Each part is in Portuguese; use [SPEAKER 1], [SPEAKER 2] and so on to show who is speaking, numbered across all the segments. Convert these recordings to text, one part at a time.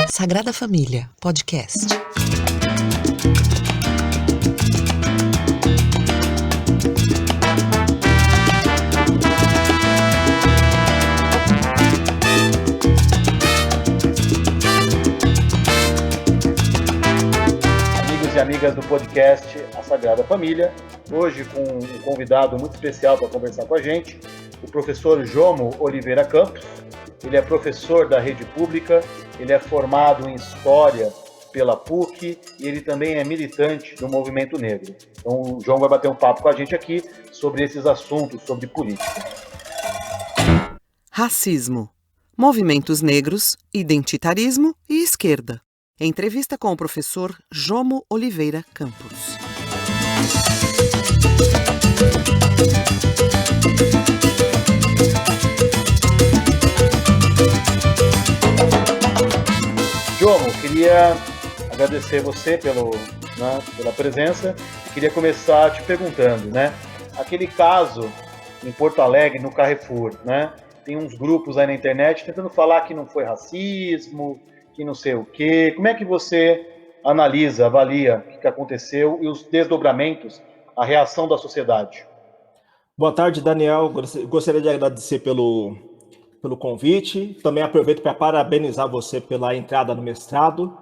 [SPEAKER 1] Sagrada Família, podcast.
[SPEAKER 2] Amigos e amigas do podcast A Sagrada Família, hoje com um convidado muito especial para conversar com a gente, o professor Jomo Oliveira Campos. Ele é professor da rede pública, ele é formado em História pela PUC e ele também é militante do movimento negro. Então o João vai bater um papo com a gente aqui sobre esses assuntos, sobre política.
[SPEAKER 1] Racismo, movimentos negros, identitarismo e esquerda. Entrevista com o professor Jomo Oliveira Campos.
[SPEAKER 2] Jomo, queria agradecer você pela presença e queria começar te perguntando, aquele caso em Porto Alegre, no Carrefour, tem uns grupos aí na internet tentando falar que não foi racismo, que não sei o quê. Como é que você analisa, avalia o que aconteceu e os desdobramentos, a reação da sociedade?
[SPEAKER 3] Boa tarde, Daniel. Gostaria de agradecer pelo convite. Também aproveito para parabenizar você pela entrada no mestrado,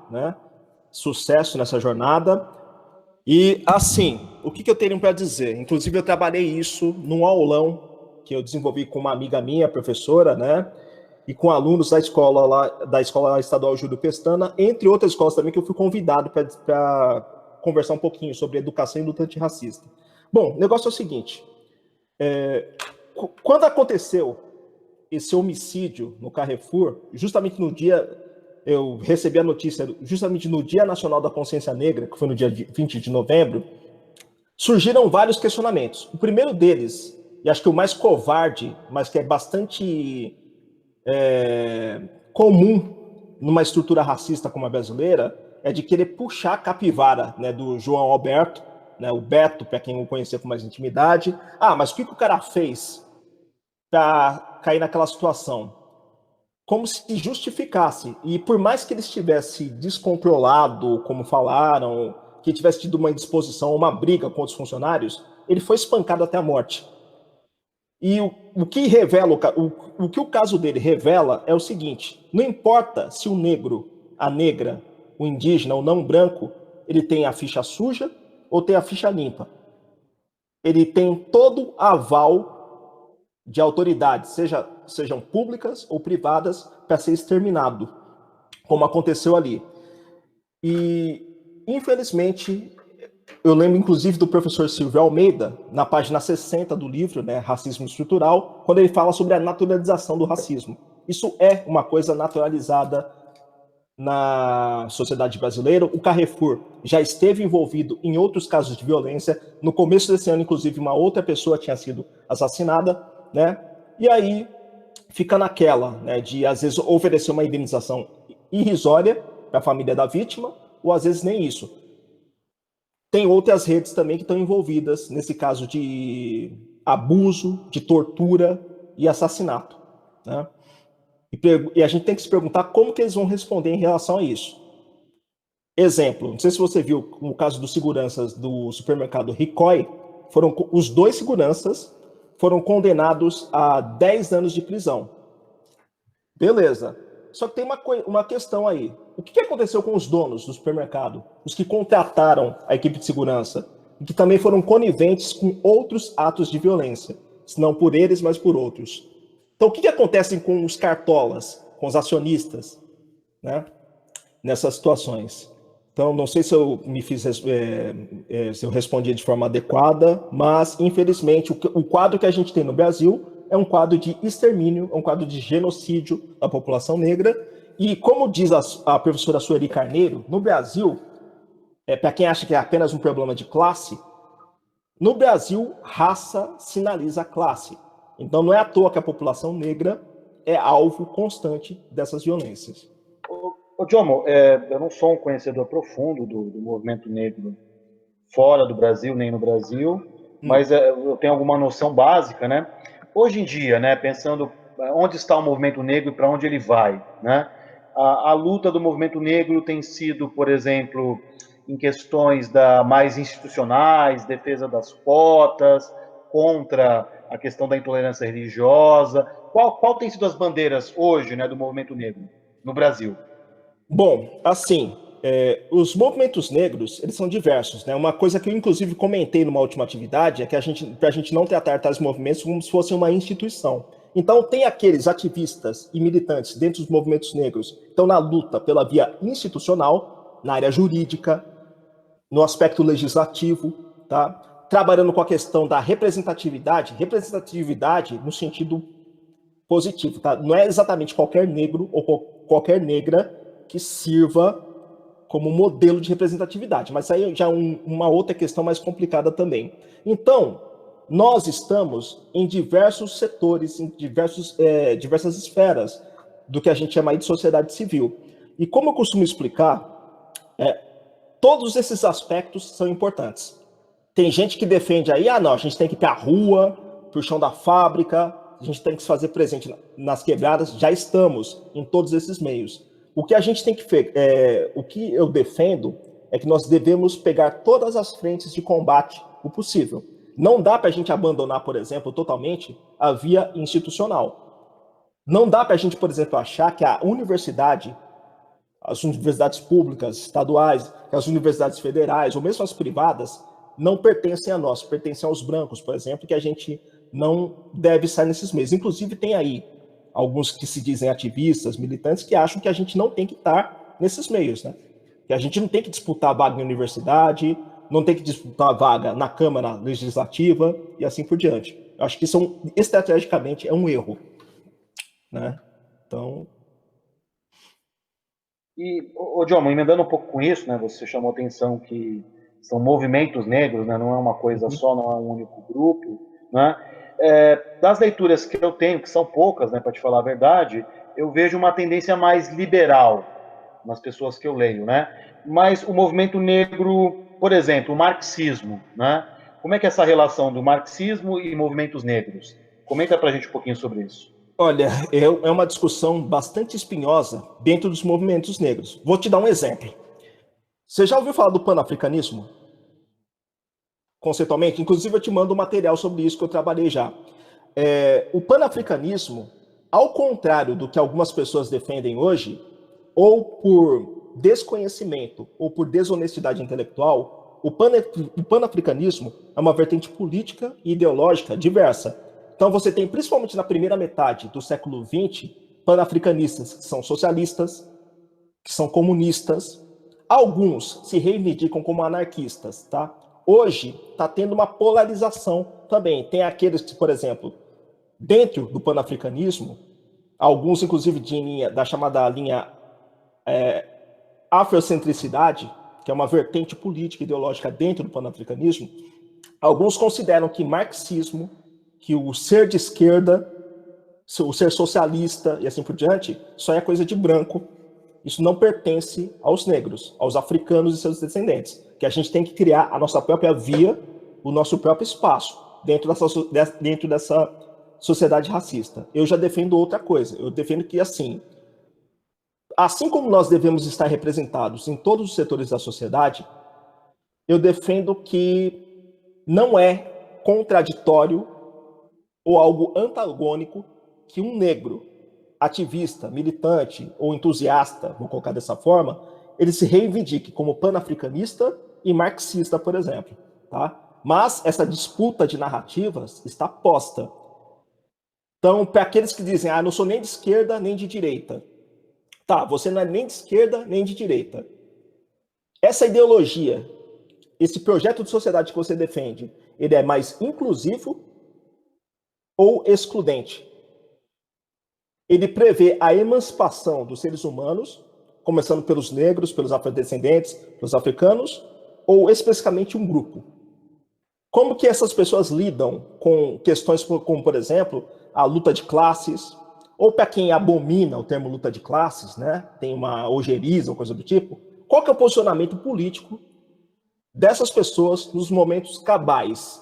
[SPEAKER 3] Sucesso nessa jornada. E, assim, o que eu tenho para dizer? Inclusive, eu trabalhei isso num aulão que eu desenvolvi com uma amiga minha, professora, e com alunos da Escola Estadual Júlio Pestana, entre outras escolas também que eu fui convidado para conversar um pouquinho sobre educação e luta antirracista. Bom, o negócio é o seguinte. Quando aconteceu esse homicídio no Carrefour, justamente no dia, eu recebi a notícia, justamente no Dia Nacional da Consciência Negra, que foi no dia 20 de novembro, surgiram vários questionamentos. O primeiro deles, e acho que o mais covarde, mas que é bastante comum numa estrutura racista como a brasileira, é de querer puxar a capivara, do João Alberto, o Beto, para quem o conhecia com mais intimidade. Mas o que o cara fez para cair naquela situação? Como se justificasse. E por mais que ele estivesse descontrolado, como falaram, que tivesse tido uma indisposição, uma briga com outros funcionários, ele foi espancado até a morte. E o que revela, o que o caso dele revela é o seguinte: não importa se o negro, a negra, o indígena, o não branco, ele tem a ficha suja ou tem a ficha limpa. Ele tem todo aval de autoridades, sejam públicas ou privadas, para ser exterminado, como aconteceu ali. E, infelizmente, eu lembro inclusive do professor Silvio Almeida, na página 60 do livro, Racismo Estrutural, quando ele fala sobre a naturalização do racismo. Isso é uma coisa naturalizada na sociedade brasileira. O Carrefour já esteve envolvido em outros casos de violência. No começo desse ano, inclusive, uma outra pessoa tinha sido assassinada, E aí fica naquela, de às vezes oferecer uma indenização irrisória para a família da vítima, ou às vezes nem isso. Tem outras redes também que estão envolvidas nesse caso de abuso, de tortura e assassinato, E a gente tem que se perguntar como que eles vão responder em relação a isso. Exemplo, não sei se você viu no caso dos seguranças do supermercado Ricoh, os dois seguranças foram condenados a 10 anos de prisão. Beleza. Só que tem uma questão aí. O que aconteceu com os donos do supermercado? Os que contrataram a equipe de segurança e que também foram coniventes com outros atos de violência. Se não por eles, mas por outros. Então, o que acontece com os cartolas, com os acionistas, nessas situações? Então, não sei se eu se eu respondi de forma adequada, mas, infelizmente, o quadro que a gente tem no Brasil é um quadro de extermínio, é um quadro de genocídio da população negra. E, como diz a professora Sueli Carneiro, no Brasil, para quem acha que é apenas um problema de classe, no Brasil, raça sinaliza classe. Então, não é à toa que a população negra é alvo constante dessas violências.
[SPEAKER 2] Ô, Jomo, eu não sou um conhecedor profundo do movimento negro fora do Brasil, nem no Brasil, mas eu tenho alguma noção básica, né? Hoje em dia, né, pensando onde está o movimento negro e para onde ele vai, né? A luta do movimento negro tem sido, por exemplo, em questões mais institucionais, defesa das cotas, contra a questão da intolerância religiosa. Qual tem sido as bandeiras hoje, né, do movimento negro no Brasil?
[SPEAKER 3] Bom, assim, os movimentos negros, eles são diversos, né? Uma coisa que eu, inclusive, comentei numa última atividade é que para a gente não tratar tais movimentos como se fosse uma instituição. Então, tem aqueles ativistas e militantes dentro dos movimentos negros que estão na luta pela via institucional, na área jurídica, no aspecto legislativo, tá? Trabalhando com a questão da representatividade no sentido positivo, tá? Não é exatamente qualquer negro ou qualquer negra que sirva como modelo de representatividade, mas aí já uma outra questão mais complicada também. Então, nós estamos em diversos setores, em diversas esferas do que a gente chama aí de sociedade civil. E como eu costumo explicar, todos esses aspectos são importantes. Tem gente que defende aí, não, a gente tem que ir para a rua, para o chão da fábrica, a gente tem que se fazer presente nas quebradas, já estamos em todos esses meios. O que a gente tem que o que eu defendo é que nós devemos pegar todas as frentes de combate o possível. Não dá para a gente abandonar, por exemplo, totalmente a via institucional. Não dá para a gente, por exemplo, achar que a universidade, as universidades públicas, estaduais, as universidades federais, ou mesmo as privadas, não pertencem a nós, pertencem aos brancos, por exemplo, que a gente não deve estar nesses meios. Inclusive, tem aí alguns que se dizem ativistas, militantes, que acham que a gente não tem que estar nesses meios, né? Que a gente não tem que disputar vaga em universidade, não tem que disputar vaga na Câmara Legislativa e assim por diante. Eu acho que isso, estrategicamente, é um erro, né? Então...
[SPEAKER 2] E, John, emendando um pouco com isso, né? Você chamou atenção que são movimentos negros, né? Não é uma coisa só, não é um único grupo, né? Das leituras que eu tenho, que são poucas, né, para te falar a verdade, eu vejo uma tendência mais liberal nas pessoas que eu leio, né? Mas o movimento negro, por exemplo, o marxismo, né? Como é que é essa relação do marxismo e movimentos negros? Comenta para a gente um pouquinho sobre isso.
[SPEAKER 3] Olha, é uma discussão bastante espinhosa dentro dos movimentos negros. Vou te dar um exemplo. Você já ouviu falar do panafricanismo? Conceitualmente, inclusive eu te mando um material sobre isso que eu trabalhei já. O panafricanismo, ao contrário do que algumas pessoas defendem hoje, ou por desconhecimento ou por desonestidade intelectual, o panafricanismo é uma vertente política e ideológica diversa. Então você tem, principalmente na primeira metade do século XX, panafricanistas que são socialistas, que são comunistas, alguns se reivindicam como anarquistas, tá? Hoje está tendo uma polarização também. Tem aqueles que, por exemplo, dentro do panafricanismo, alguns inclusive da chamada linha afrocentricidade, que é uma vertente política e ideológica dentro do panafricanismo, alguns consideram que marxismo, que o ser de esquerda, o ser socialista e assim por diante, só é coisa de branco. Isso não pertence aos negros, aos africanos e seus descendentes. Que a gente tem que criar a nossa própria via, o nosso próprio espaço dentro dessa sociedade racista. Eu já defendo outra coisa. Eu defendo que, assim como nós devemos estar representados em todos os setores da sociedade, eu defendo que não é contraditório ou algo antagônico que um negro ativista, militante ou entusiasta, vou colocar dessa forma, ele se reivindique como panafricanista e marxista, por exemplo, tá? Mas essa disputa de narrativas está posta. Então, para aqueles que dizem, não sou nem de esquerda nem de direita. Tá, você não é nem de esquerda nem de direita. Essa ideologia, esse projeto de sociedade que você defende, ele é mais inclusivo ou excludente? Ele prevê a emancipação dos seres humanos, começando pelos negros, pelos afrodescendentes, pelos africanos, ou especificamente um grupo? Como que essas pessoas lidam com questões como, por exemplo, a luta de classes, ou para quem abomina o termo luta de classes, né, tem uma ojeriza ou coisa do tipo, qual que é o posicionamento político dessas pessoas nos momentos cabais.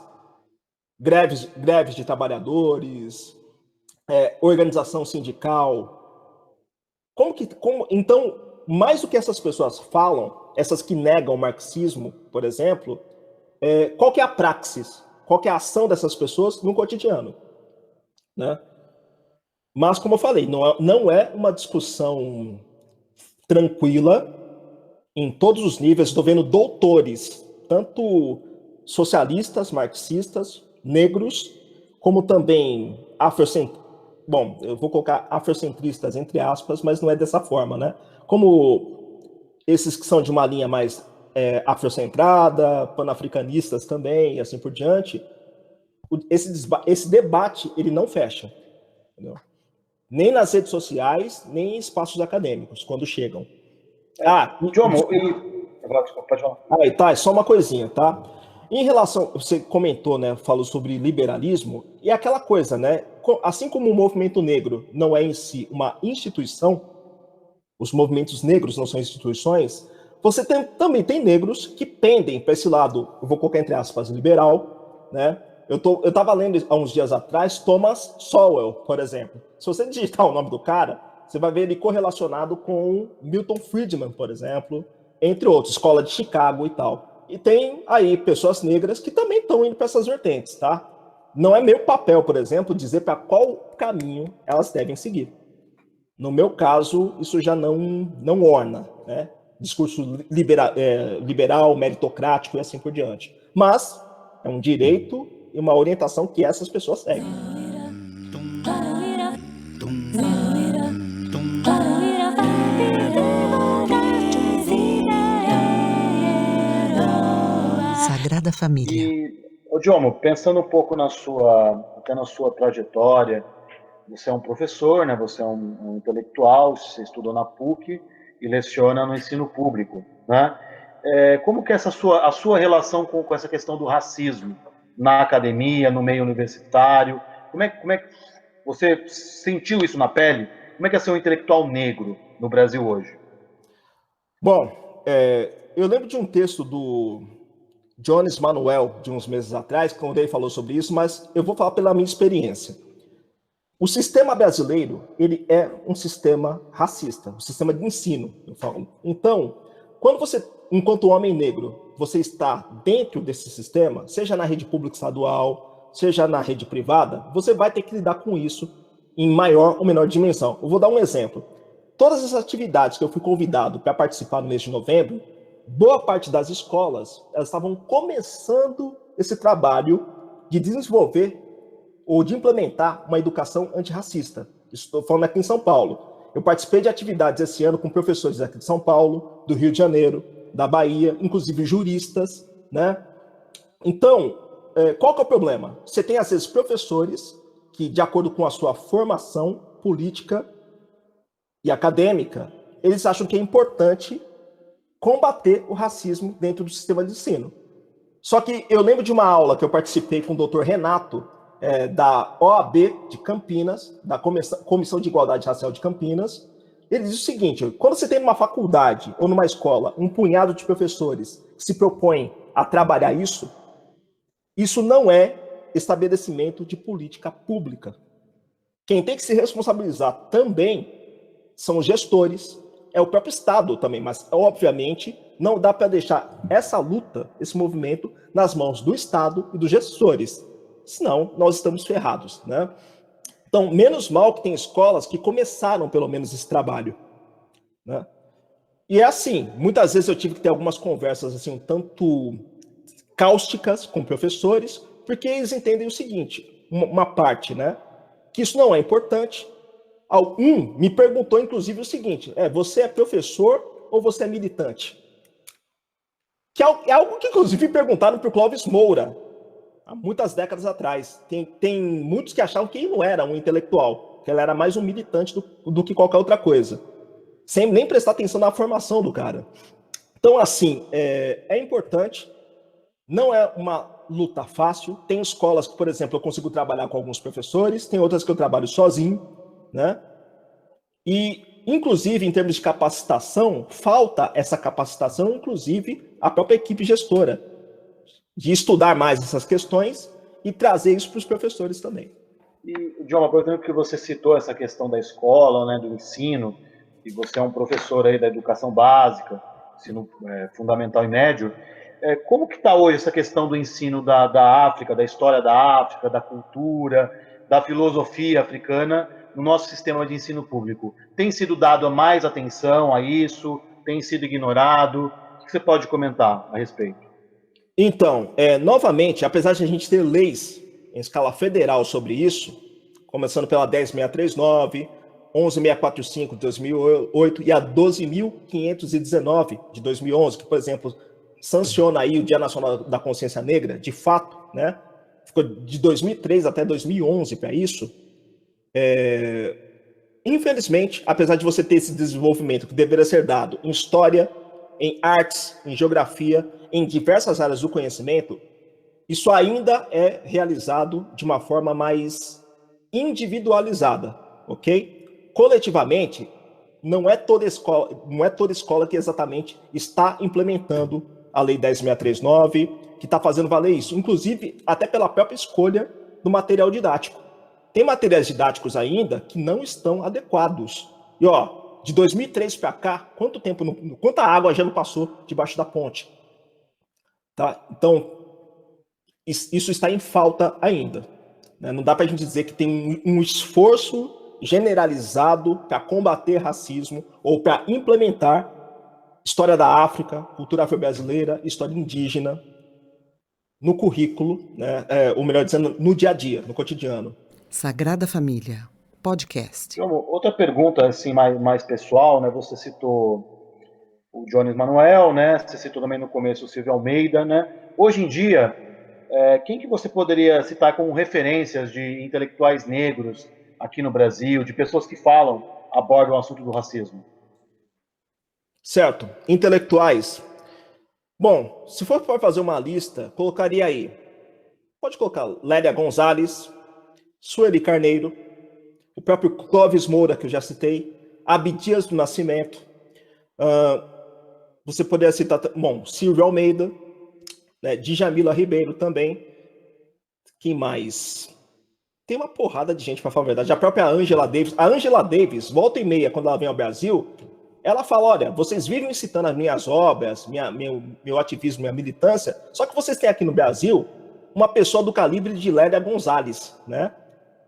[SPEAKER 3] Greves de trabalhadores, organização sindical. Então, mais do que essas pessoas falam, essas que negam o marxismo, por exemplo, qual que é a praxis? Qual que é a ação dessas pessoas no cotidiano? Né? Mas, como eu falei, não é uma discussão tranquila em todos os níveis. Estou vendo doutores, tanto socialistas, marxistas, negros, como também afrocentristas. Bom, eu vou colocar afrocentristas entre aspas, mas não é dessa forma, né? Como esses que são de uma linha mais afrocentrada, panafricanistas também, e assim por diante. Esse debate, ele não fecha, entendeu? Nem nas redes sociais, nem em espaços acadêmicos, quando chegam.
[SPEAKER 2] Jomo, pode falar.
[SPEAKER 3] Aí, tá, só uma coisinha, tá? Em relação, você comentou, né, falou sobre liberalismo, e aquela coisa, né, assim como o movimento negro não é em si uma instituição, os movimentos negros não são instituições, você também tem negros que pendem para esse lado, eu vou colocar entre aspas, liberal, né? Eu estava lendo há uns dias atrás Thomas Sowell, por exemplo. Se você digitar o nome do cara, você vai ver ele correlacionado com Milton Friedman, por exemplo, entre outros, Escola de Chicago e tal. E tem aí pessoas negras que também estão indo para essas vertentes, tá? Não é meu papel, por exemplo, dizer para qual caminho elas devem seguir. No meu caso, isso já não orna, né? Discurso liberal, meritocrático e assim por diante. Mas é um direito e uma orientação que essas pessoas seguem.
[SPEAKER 1] Sagrada Família.
[SPEAKER 2] E, Jomo, pensando um pouco até na sua trajetória, você é um professor, né? Você é um intelectual, você estudou na PUC e leciona no ensino público, né? Como que é a sua relação com essa questão do racismo na academia, no meio universitário? Como é que você sentiu isso na pele? Como é que é ser um intelectual negro no Brasil hoje?
[SPEAKER 3] Bom, eu lembro de um texto do Jones Manuel, de uns meses atrás, quando ele falou sobre isso, mas eu vou falar pela minha experiência. O sistema brasileiro, ele é um sistema racista, um sistema de ensino, eu falo. Então, quando você, enquanto homem negro, você está dentro desse sistema, seja na rede pública estadual, seja na rede privada, você vai ter que lidar com isso em maior ou menor dimensão. Eu vou dar um exemplo. Todas as atividades que eu fui convidado para participar no mês de novembro, boa parte das escolas, elas estavam começando esse trabalho de desenvolver ou de implementar uma educação antirracista. Estou falando aqui em São Paulo. Eu participei de atividades esse ano com professores aqui de São Paulo, do Rio de Janeiro, da Bahia, inclusive juristas, né? Então, qual que é o problema? Você tem, às vezes, professores que, de acordo com a sua formação política e acadêmica, eles acham que é importante combater o racismo dentro do sistema de ensino. Só que eu lembro de uma aula que eu participei com o Dr. Renato, da OAB de Campinas, da Comissão de Igualdade Racial de Campinas. Ele diz o seguinte: quando você tem numa faculdade ou numa escola um punhado de professores que se propõem a trabalhar isso não é estabelecimento de política pública. Quem tem que se responsabilizar também são os gestores, é o próprio Estado também, mas obviamente não dá para deixar essa luta, esse movimento, nas mãos do Estado e dos gestores. Senão, nós estamos ferrados, né? Então, menos mal que tem escolas que começaram, pelo menos, esse trabalho, né? E é assim, muitas vezes eu tive que ter algumas conversas, assim, um tanto cáusticas com professores, porque eles entendem o seguinte, uma parte, né? Que isso não é importante. Um me perguntou, inclusive, o seguinte, você é professor ou você é militante? Que é algo que, inclusive, perguntaram para o Clóvis Moura, há muitas décadas atrás. Tem muitos que achavam que ele não era um intelectual, que ele era mais um militante do que qualquer outra coisa, sem nem prestar atenção na formação do cara. Então, assim, é importante, não é uma luta fácil. Tem escolas que, por exemplo, eu consigo trabalhar com alguns professores, tem outras que eu trabalho sozinho, né? E inclusive, em termos de capacitação, falta essa capacitação, inclusive, à própria equipe gestora, de estudar mais essas questões e trazer isso para os professores também.
[SPEAKER 2] E, John, aproveitando que você citou essa questão da escola, né, do ensino, e você é um professor aí da educação básica, ensino fundamental e médio, como que está hoje essa questão do ensino da África, da história da África, da cultura, da filosofia africana no nosso sistema de ensino público? Tem sido dado mais atenção a isso? Tem sido ignorado? O que você pode comentar a respeito?
[SPEAKER 3] Então, novamente, apesar de a gente ter leis em escala federal sobre isso, começando pela 10.639, 11.645 de 2008 e a 12.519 de 2011, que, por exemplo, sanciona aí o Dia Nacional da Consciência Negra, de fato, né? Ficou de 2003 até 2011 para isso. Infelizmente, apesar de você ter esse desenvolvimento que deveria ser dado em história, em artes, em geografia, em diversas áreas do conhecimento, isso ainda é realizado de uma forma mais individualizada, ok? Coletivamente, não é toda escola que exatamente está implementando a Lei 10.639, que está fazendo valer isso, inclusive até pela própria escolha do material didático. Tem materiais didáticos ainda que não estão adequados. E de 2003 para cá, quanta água já não passou debaixo da ponte? Tá? Então, isso está em falta ainda. Né? Não dá para a gente dizer que tem um esforço generalizado para combater racismo ou para implementar história da África, cultura afro-brasileira, história indígena no currículo, né? Ou melhor dizendo, no dia a dia, no cotidiano.
[SPEAKER 1] Sagrada Família, podcast.
[SPEAKER 2] Outra pergunta assim, mais pessoal, né? Você citou o Jones Manuel, né? Você citou também no começo o Silvio Almeida, né? Hoje em dia, quem que você poderia citar como referências de intelectuais negros aqui no Brasil, de pessoas que abordam o assunto do racismo?
[SPEAKER 3] Certo. Intelectuais. Bom, se for para fazer uma lista, colocaria aí. Pode colocar Lélia Gonzalez, Sueli Carneiro, o próprio Clóvis Moura, que eu já citei, Abdias do Nascimento. Você poderia citar, Silvio Almeida, né, Djamila Ribeiro também. Quem mais? Tem uma porrada de gente, para falar a verdade. A própria Angela Davis. A Angela Davis, volta e meia, quando ela vem ao Brasil, ela fala, olha, vocês vivem citando as minhas obras, meu ativismo, minha militância, só que vocês têm aqui no Brasil uma pessoa do calibre de Lélia Gonzalez, né?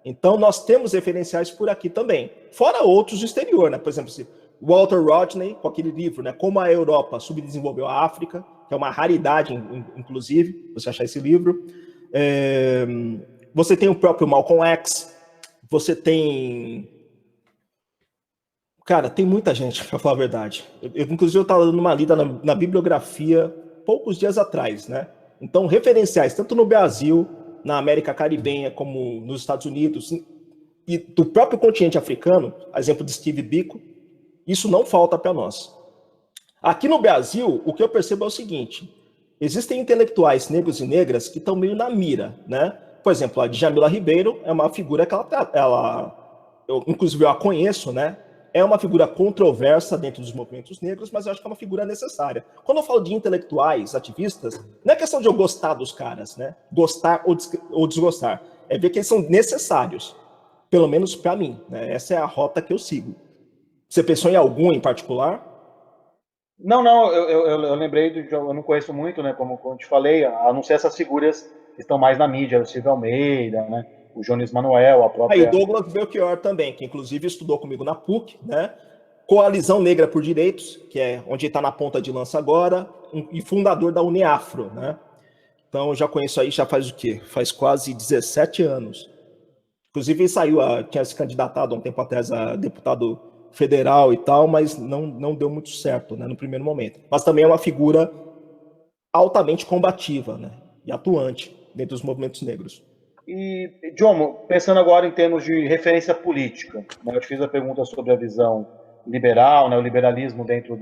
[SPEAKER 3] Então, nós temos referenciais por aqui também. Fora outros do exterior, né? Por exemplo, Walter Rodney, com aquele livro, né? Como a Europa subdesenvolveu a África, que é uma raridade, inclusive, você achar esse livro. Você tem o próprio Malcolm X, você tem... Cara, tem muita gente, para falar a verdade. Inclusive, eu estava dando uma lida na bibliografia poucos dias atrás, né? Então, referenciais, tanto no Brasil, na América Caribenha, como nos Estados Unidos, e do próprio continente africano, exemplo de Steve Biko, isso não falta para nós. Aqui no Brasil, o que eu percebo é o seguinte, existem intelectuais negros e negras que estão meio na mira, né? Por exemplo, a Djamila Ribeiro é uma figura que inclusive eu a conheço, né? É uma figura controversa dentro dos movimentos negros, mas eu acho que é uma figura necessária. Quando eu falo de intelectuais, ativistas, não é questão de eu gostar dos caras, né? Gostar ou desgostar. É ver que eles são necessários, pelo menos para mim, né? Essa é a rota que eu sigo. Você pensou em algum em particular?
[SPEAKER 2] Não, eu lembrei, eu não conheço muito, né? Como eu te falei, a não ser essas figuras que estão mais na mídia, o Silvio Almeida, né? O Jones Manuel, a própria...
[SPEAKER 3] Aí o Douglas Belchior também, que inclusive estudou comigo na PUC, né? Coalizão Negra por Direitos, que é onde está na ponta de lança agora, e fundador da Uniafro, né? Então eu já conheço aí, já faz o quê? Faz quase 17 anos. Inclusive ele tinha se candidatado há um tempo atrás a deputado federal e tal, mas não deu muito certo, né, no primeiro momento. Mas também é uma figura altamente combativa, né? E atuante dentro dos movimentos negros.
[SPEAKER 2] E, John, pensando agora em termos de referência política, né, eu te fiz a pergunta sobre a visão liberal, né, o liberalismo dentro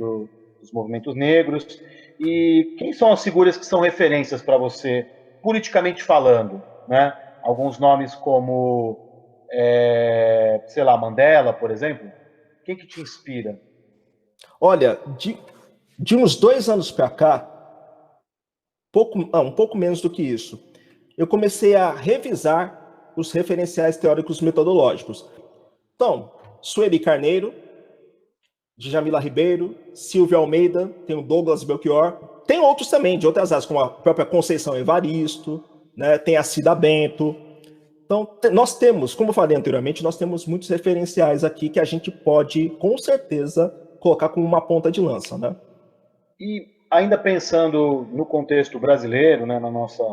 [SPEAKER 2] dos movimentos negros, e quem são as figuras que são referências para você, politicamente falando, né? Alguns nomes como, sei lá, Mandela, por exemplo. Quem que te inspira?
[SPEAKER 3] Olha, de uns 2 anos para cá, um pouco menos do que isso, eu comecei a revisar os referenciais teóricos metodológicos. Então, Sueli Carneiro, Djamila Ribeiro, Silvio Almeida, tem o Douglas Belchior, tem outros também, de outras áreas, como a própria Conceição Evaristo, né, tem a Cida Bento. Então, nós temos, como eu falei anteriormente, nós temos muitos referenciais aqui que a gente pode, com certeza, colocar como uma ponta de lança, né?
[SPEAKER 2] E ainda pensando no contexto brasileiro, né, na nossa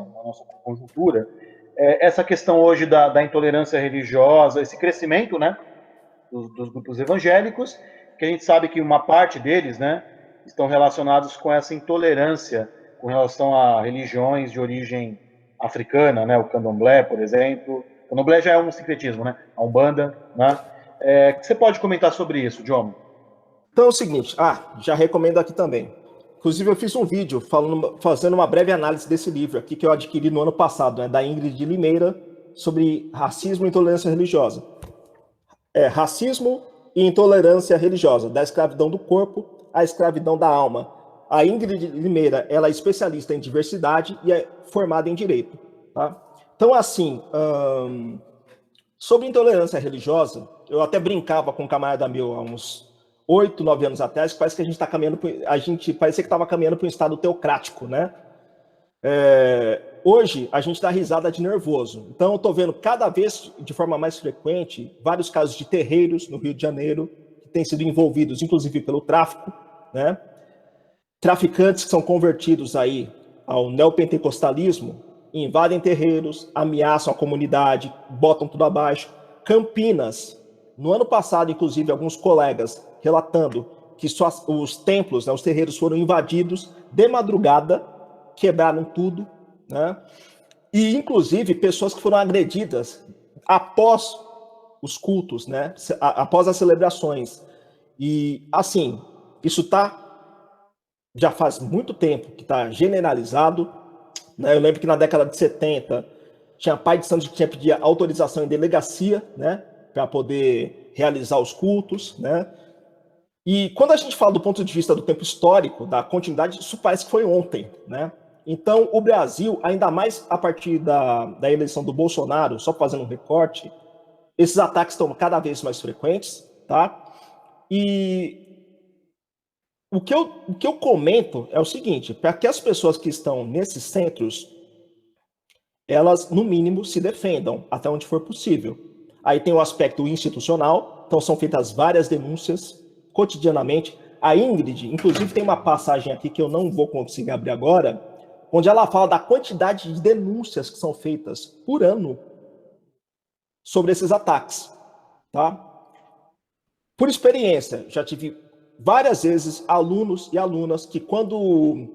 [SPEAKER 2] conjuntura, essa questão hoje da intolerância religiosa, esse crescimento, né, dos grupos evangélicos, que a gente sabe que uma parte deles, né, estão relacionados com essa intolerância com relação a religiões de origem africana, né, o candomblé, por exemplo. O candomblé já é um sincretismo, né, a Umbanda, né? O que você pode comentar sobre isso, John?
[SPEAKER 3] Então é o seguinte, já recomendo aqui também. Inclusive eu fiz um vídeo fazendo uma breve análise desse livro aqui que eu adquiri no ano passado, né, da Ingrid Limeira, sobre racismo e intolerância religiosa. Racismo e intolerância religiosa, da escravidão do corpo à escravidão da alma. A Ingrid Limeira, ela é especialista em diversidade e é formada em direito. Tá? Então, assim, sobre intolerância religiosa, eu até brincava com um camarada meu há uns 8, 9 anos atrás, que parece que a gente está caminhando, parecia que estava caminhando para um estado teocrático, né? Hoje, a gente dá risada de nervoso. Então, eu estou vendo cada vez, de forma mais frequente, vários casos de terreiros no Rio de Janeiro, que têm sido envolvidos, inclusive, pelo tráfico, né? Traficantes que são convertidos aí ao neopentecostalismo, invadem terreiros, ameaçam a comunidade, botam tudo abaixo. Campinas, no ano passado, inclusive, alguns colegas relatando que os templos, né, os terreiros foram invadidos de madrugada, quebraram tudo, né? E, inclusive, pessoas que foram agredidas após os cultos, né? Após as celebrações. E, assim, isso já faz muito tempo que está generalizado, né? Eu lembro que na década de 70 tinha pai de santo que tinha pedido autorização em delegacia, né, para poder realizar os cultos, né? E quando a gente fala do ponto de vista do tempo histórico, da continuidade, isso parece que foi ontem, né? Então, o Brasil, ainda mais a partir da eleição do Bolsonaro, só fazendo um recorte, esses ataques estão cada vez mais frequentes, tá? E o que eu comento é o seguinte, para que as pessoas que estão nesses centros, elas, no mínimo, se defendam até onde for possível. Aí tem o aspecto institucional, então são feitas várias denúncias cotidianamente. A Ingrid, inclusive, tem uma passagem aqui que eu não vou conseguir abrir agora, onde ela fala da quantidade de denúncias que são feitas por ano sobre esses ataques, tá? Por experiência, já tive várias vezes alunos e alunas que, quando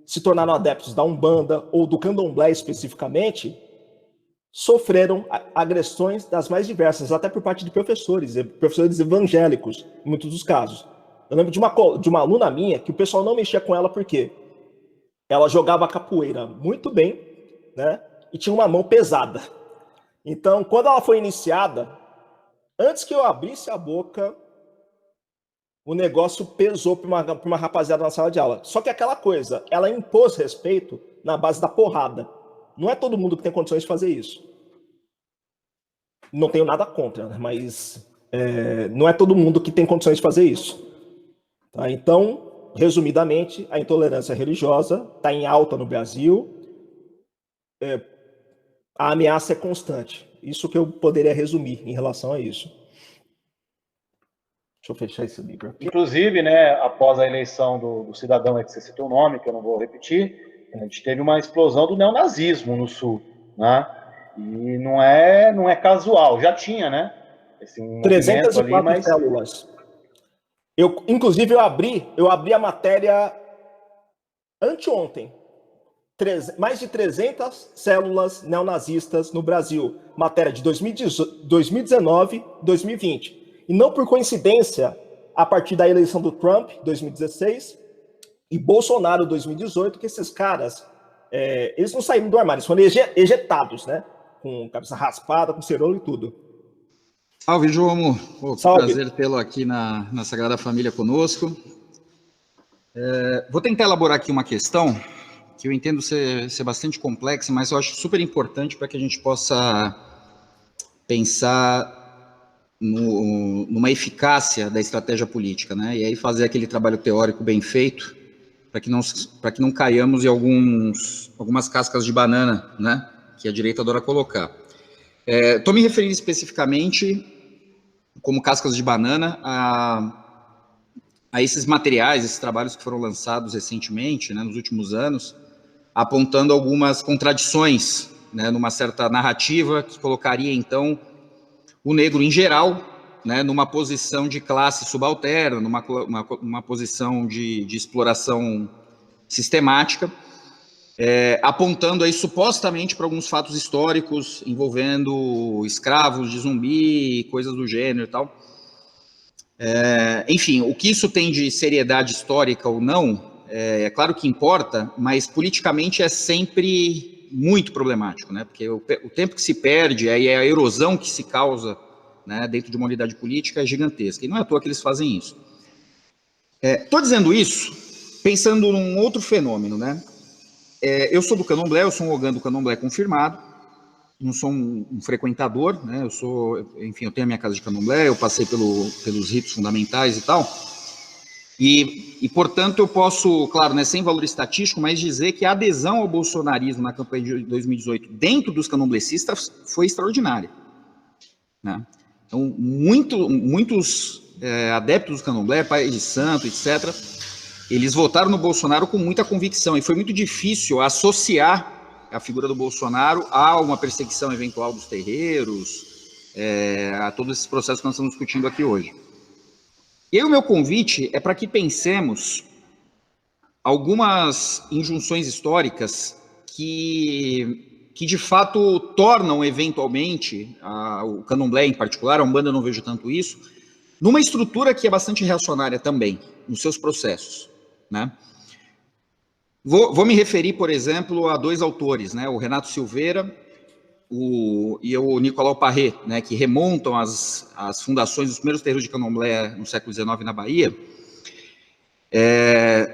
[SPEAKER 3] se tornaram adeptos da Umbanda ou do Candomblé especificamente, sofreram agressões das mais diversas, até por parte de professores evangélicos, em muitos dos casos. Eu lembro de uma aluna minha que o pessoal não mexia com ela porque ela jogava capoeira muito bem, né? E tinha uma mão pesada. Então, quando ela foi iniciada, antes que eu abrisse a boca, o negócio pesou para uma rapaziada na sala de aula. Só que aquela coisa, ela impôs respeito na base da porrada. Não é todo mundo que tem condições de fazer isso. Não tenho nada contra, né? Mas não é todo mundo que tem condições de fazer isso. Tá? Então, resumidamente, a intolerância religiosa está em alta no Brasil. A ameaça é constante. Isso que eu poderia resumir em relação a isso. Deixa eu fechar esse livro aqui.
[SPEAKER 2] Inclusive, né, após a eleição do cidadão que você citou o nome, que eu não vou repetir, a gente teve uma explosão do neonazismo no Sul, né? E não é casual, já tinha, né? Esse
[SPEAKER 3] 304
[SPEAKER 2] ali, mas...
[SPEAKER 3] células. Inclusive, eu abri a matéria anteontem. Mais de 300 células neonazistas no Brasil. Matéria de 2019, 2020. E não por coincidência, a partir da eleição do Trump, 2016, e Bolsonaro, 2018, que esses caras, eles não saíram do armário, eles foram ejetados, né? Com cabeça raspada, com cerolo e tudo.
[SPEAKER 4] Salve, Jomo. Pô, que
[SPEAKER 3] Salve.
[SPEAKER 4] prazer tê-lo aqui na Sagrada Família conosco. Vou tentar elaborar aqui uma questão que eu entendo ser bastante complexa, mas eu acho super importante para que a gente possa pensar numa eficácia da estratégia política, né? E aí fazer aquele trabalho teórico bem feito para que não caiamos em algumas cascas de banana, né? Que a direita adora colocar. Estou me referindo especificamente como cascas de banana a esses materiais, esses trabalhos que foram lançados recentemente, né, nos últimos anos, apontando algumas contradições, né, numa certa narrativa que colocaria, então, o negro em geral, né, numa posição de classe subalterna, numa posição de exploração sistemática, apontando aí supostamente para alguns fatos históricos envolvendo escravos de zumbi, coisas do gênero e tal. Enfim, o que isso tem de seriedade histórica ou não, é claro que importa, mas politicamente é sempre muito problemático, né? Porque o tempo que se perde, aí a erosão que se causa, né, dentro de uma unidade política é gigantesca, e não é à toa que eles fazem isso. Estou dizendo isso pensando num outro fenômeno, né? Eu sou do candomblé, eu sou um ogã do candomblé confirmado, não sou um frequentador, né? Eu tenho a minha casa de candomblé, eu passei pelos ritos fundamentais e tal, e portanto eu posso, claro, né, sem valor estatístico, mas dizer que a adesão ao bolsonarismo na campanha de 2018 dentro dos candomblecistas foi extraordinária, né? Então, muitos adeptos do candomblé, pais de santo, etc., eles votaram no Bolsonaro com muita convicção, e foi muito difícil associar a figura do Bolsonaro a uma perseguição eventual dos terreiros, a todos esses processos que nós estamos discutindo aqui hoje. E aí o meu convite é para que pensemos algumas injunções históricas que de fato tornam eventualmente o candomblé em particular, a Umbanda eu não vejo tanto isso, numa estrutura que é bastante reacionária também, nos seus processos, né? Vou me referir, por exemplo, a dois autores, né? O Renato Silveira e o Nicolau Parré, né? Que remontam as fundações dos primeiros terreiros de candomblé no século XIX na Bahia,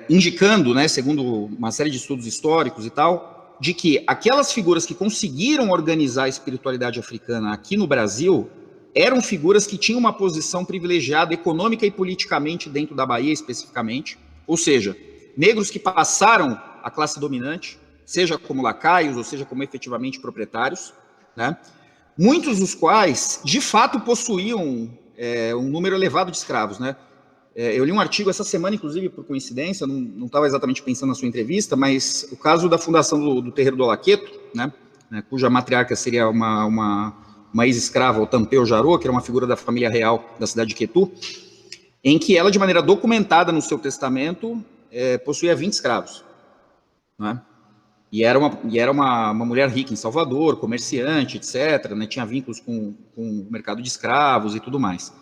[SPEAKER 4] indicando, né, segundo uma série de estudos históricos e tal, de que aquelas figuras que conseguiram organizar a espiritualidade africana aqui no Brasil eram figuras que tinham uma posição privilegiada econômica e politicamente dentro da Bahia, especificamente, ou seja, negros que passaram a classe dominante, seja como lacaios, ou seja como efetivamente proprietários, né? Muitos dos quais, de fato, possuíam um número elevado de escravos, né? Eu li um artigo essa semana, inclusive, por coincidência, não estava exatamente pensando na sua entrevista, mas o caso da fundação do terreiro do Olaqueto, né, cuja matriarca seria uma ex-escrava, o Tampeu Jarô, que era uma figura da família real da cidade de Quetu, em que ela, de maneira documentada no seu testamento, possuía 20 escravos, né? E era uma mulher rica em Salvador, comerciante, etc., né, tinha vínculos com o mercado de escravos e tudo mais.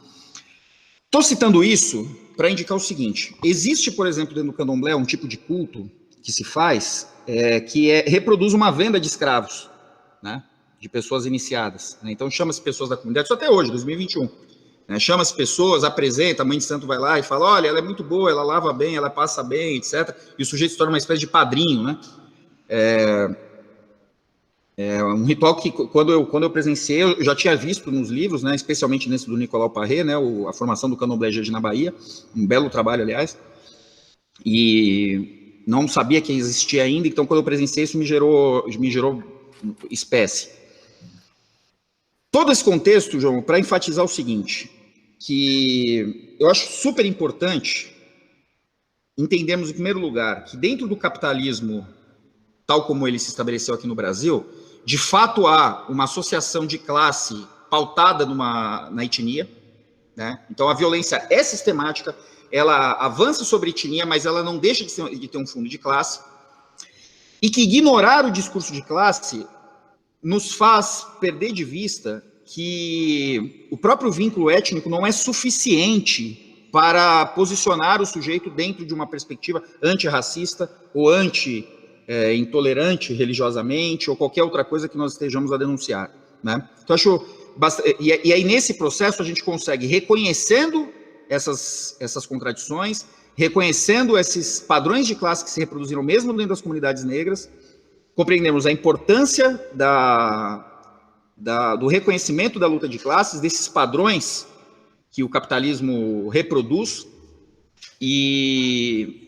[SPEAKER 4] Estou citando isso para indicar o seguinte: existe, por exemplo, dentro do candomblé um tipo de culto que se faz, que reproduz uma venda de escravos, né, de pessoas iniciadas, né? Então chama-se pessoas da comunidade, isso até hoje, 2021, né? Chama-se pessoas, apresenta, a mãe de santo vai lá e fala, olha, ela é muito boa, ela lava bem, ela passa bem, etc. E o sujeito se torna uma espécie de padrinho, né? Um ritual que, quando eu presenciei, eu já tinha visto nos livros, né, especialmente nesse do Nicolau Parré, né, a formação do candomblé na Bahia, um belo trabalho, aliás, e não sabia que existia ainda, então quando eu presenciei isso me gerou espécie. Todo esse contexto, João, para enfatizar o seguinte, que eu acho super importante entendermos, em primeiro lugar, que dentro do capitalismo, tal como ele se estabeleceu aqui no Brasil, de fato há uma associação de classe pautada na etnia, né? Então a violência é sistemática, ela avança sobre a etnia, mas ela não deixa de ter um fundo de classe, e que ignorar o discurso de classe nos faz perder de vista que o próprio vínculo étnico não é suficiente para posicionar o sujeito dentro de uma perspectiva antirracista ou intolerante religiosamente, ou qualquer outra coisa que nós estejamos a denunciar, né? Então, acho e aí nesse processo a gente consegue, reconhecendo essas contradições, reconhecendo esses padrões de classe que se reproduziram mesmo dentro das comunidades negras, compreendemos a importância do reconhecimento da luta de classes, desses padrões que o capitalismo reproduz, e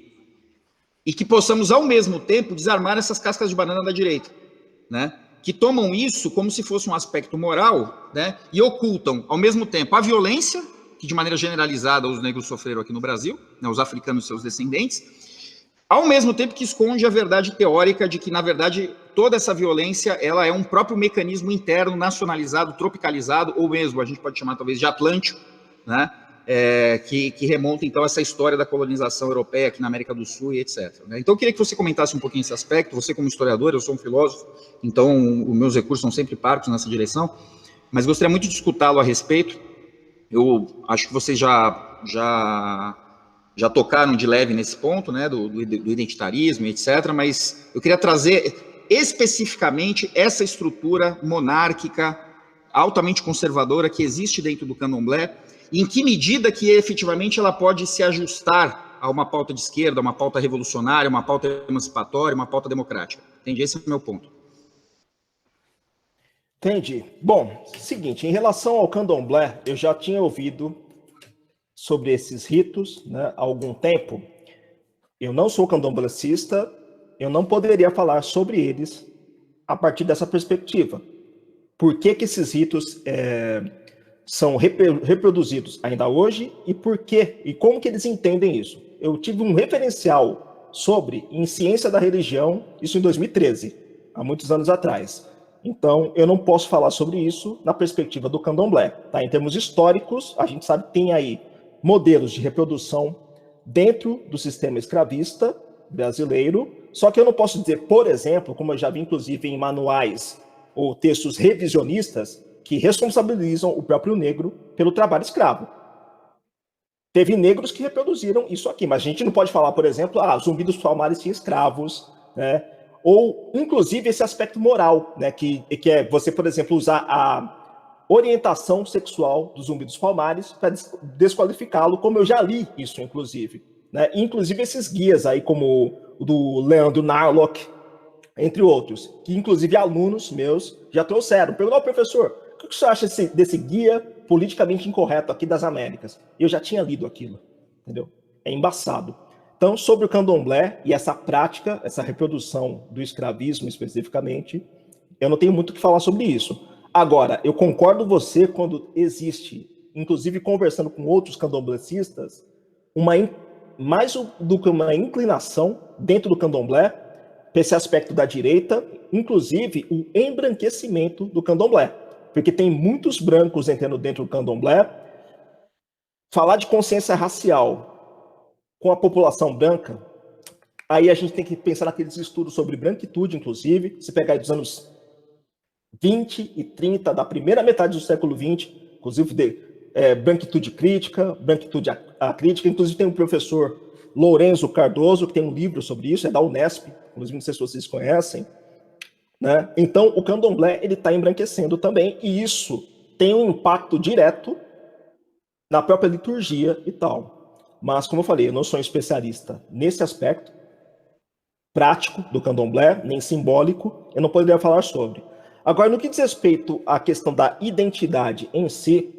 [SPEAKER 4] que possamos, ao mesmo tempo, desarmar essas cascas de banana da direita, né? Que tomam isso como se fosse um aspecto moral, né? E ocultam, ao mesmo tempo, a violência, que de maneira generalizada os negros sofreram aqui no Brasil, né? Os africanos e seus descendentes, ao mesmo tempo que esconde a verdade teórica de que, na verdade, toda essa violência ela é um próprio mecanismo interno, nacionalizado, tropicalizado, ou mesmo, a gente pode chamar talvez de atlântico, né? Que remonta, então, essa história da colonização europeia aqui na América do Sul e etc. Né? Então, eu queria que você comentasse um pouquinho esse aspecto. Você, como historiador, eu sou um filósofo, então os meus recursos são sempre parcos nessa direção, mas gostaria muito de escutá-lo a respeito. Eu acho que vocês já tocaram de leve nesse ponto, né, do identitarismo, etc., mas eu queria trazer especificamente essa estrutura monárquica, altamente conservadora, que existe dentro do candomblé, e em que medida que efetivamente ela pode se ajustar a uma pauta de esquerda, uma pauta revolucionária, uma pauta emancipatória, uma pauta democrática. Entendi? Esse é o meu ponto.
[SPEAKER 3] Entendi. Bom, seguinte, em relação ao candomblé, eu já tinha ouvido sobre esses ritos, né, há algum tempo. Eu não sou candomblessista, eu não poderia falar sobre eles a partir dessa perspectiva. Por que esses ritos são reproduzidos ainda hoje e por quê? E como que eles entendem isso? Eu tive um referencial sobre em ciência da religião, isso em 2013, há muitos anos atrás. Então, eu não posso falar sobre isso na perspectiva do candomblé. Tá? Em termos históricos, a gente sabe que tem aí modelos de reprodução dentro do sistema escravista brasileiro, só que eu não posso dizer, por exemplo, como eu já vi inclusive em manuais ou textos revisionistas, que responsabilizam o próprio negro pelo trabalho escravo. Teve negros que reproduziram isso aqui, mas a gente não pode falar, por exemplo, Zumbi dos Palmares tinha escravos, né? Ou, inclusive, esse aspecto moral, né? Que é você, por exemplo, usar a orientação sexual do Zumbi dos Palmares para desqualificá-lo, como eu já li isso, inclusive. Né? Inclusive esses guias aí, como o do Leandro Narlock, entre outros, que inclusive alunos meus já trouxeram. Perguntou, professor, o que você acha desse guia politicamente incorreto aqui das Américas? Eu já tinha lido aquilo, entendeu? É embaçado. Então, sobre o candomblé e essa prática, essa reprodução do escravismo especificamente, eu não tenho muito o que falar sobre isso. Agora, eu concordo com você quando existe, inclusive conversando com outros candomblecistas, mais do que uma inclinação dentro do candomblé para esse aspecto da direita, inclusive o embranquecimento do candomblé. Porque tem muitos brancos entrando dentro do candomblé. Falar de consciência racial com a população branca, aí a gente tem que pensar naqueles estudos sobre branquitude, inclusive, se pegar dos anos 20 e 30, da primeira metade do século 20, inclusive branquitude crítica, branquitude acrítica, inclusive tem um professor Lourenço Cardoso, que tem um livro sobre isso, é da Unesp, inclusive não sei se vocês conhecem, né? Então, o candomblé ele está embranquecendo também, e isso tem um impacto direto na própria liturgia e tal. Mas, como eu falei, eu não sou um especialista nesse aspecto prático do candomblé, nem simbólico, eu não poderia falar sobre. Agora, no que diz respeito à questão da identidade em si,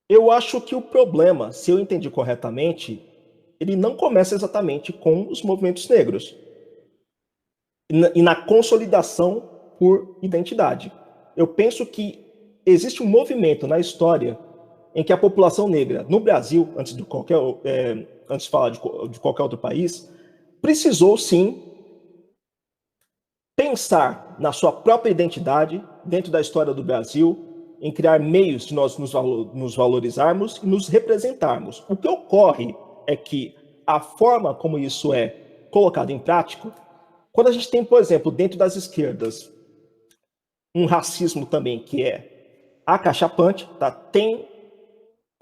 [SPEAKER 3] eu acho que o problema, se eu entendi corretamente, ele não começa exatamente com os movimentos negros e na consolidação por identidade. Eu penso que existe um movimento na história em que a população negra no Brasil, antes de falar de qualquer outro país, precisou sim pensar na sua própria identidade dentro da história do Brasil, em criar meios de nós nos valorizarmos e nos representarmos. O que ocorre é que a forma como isso é colocado em prática, quando a gente tem, por exemplo, dentro das esquerdas, um racismo também que é acachapante, tá? Tem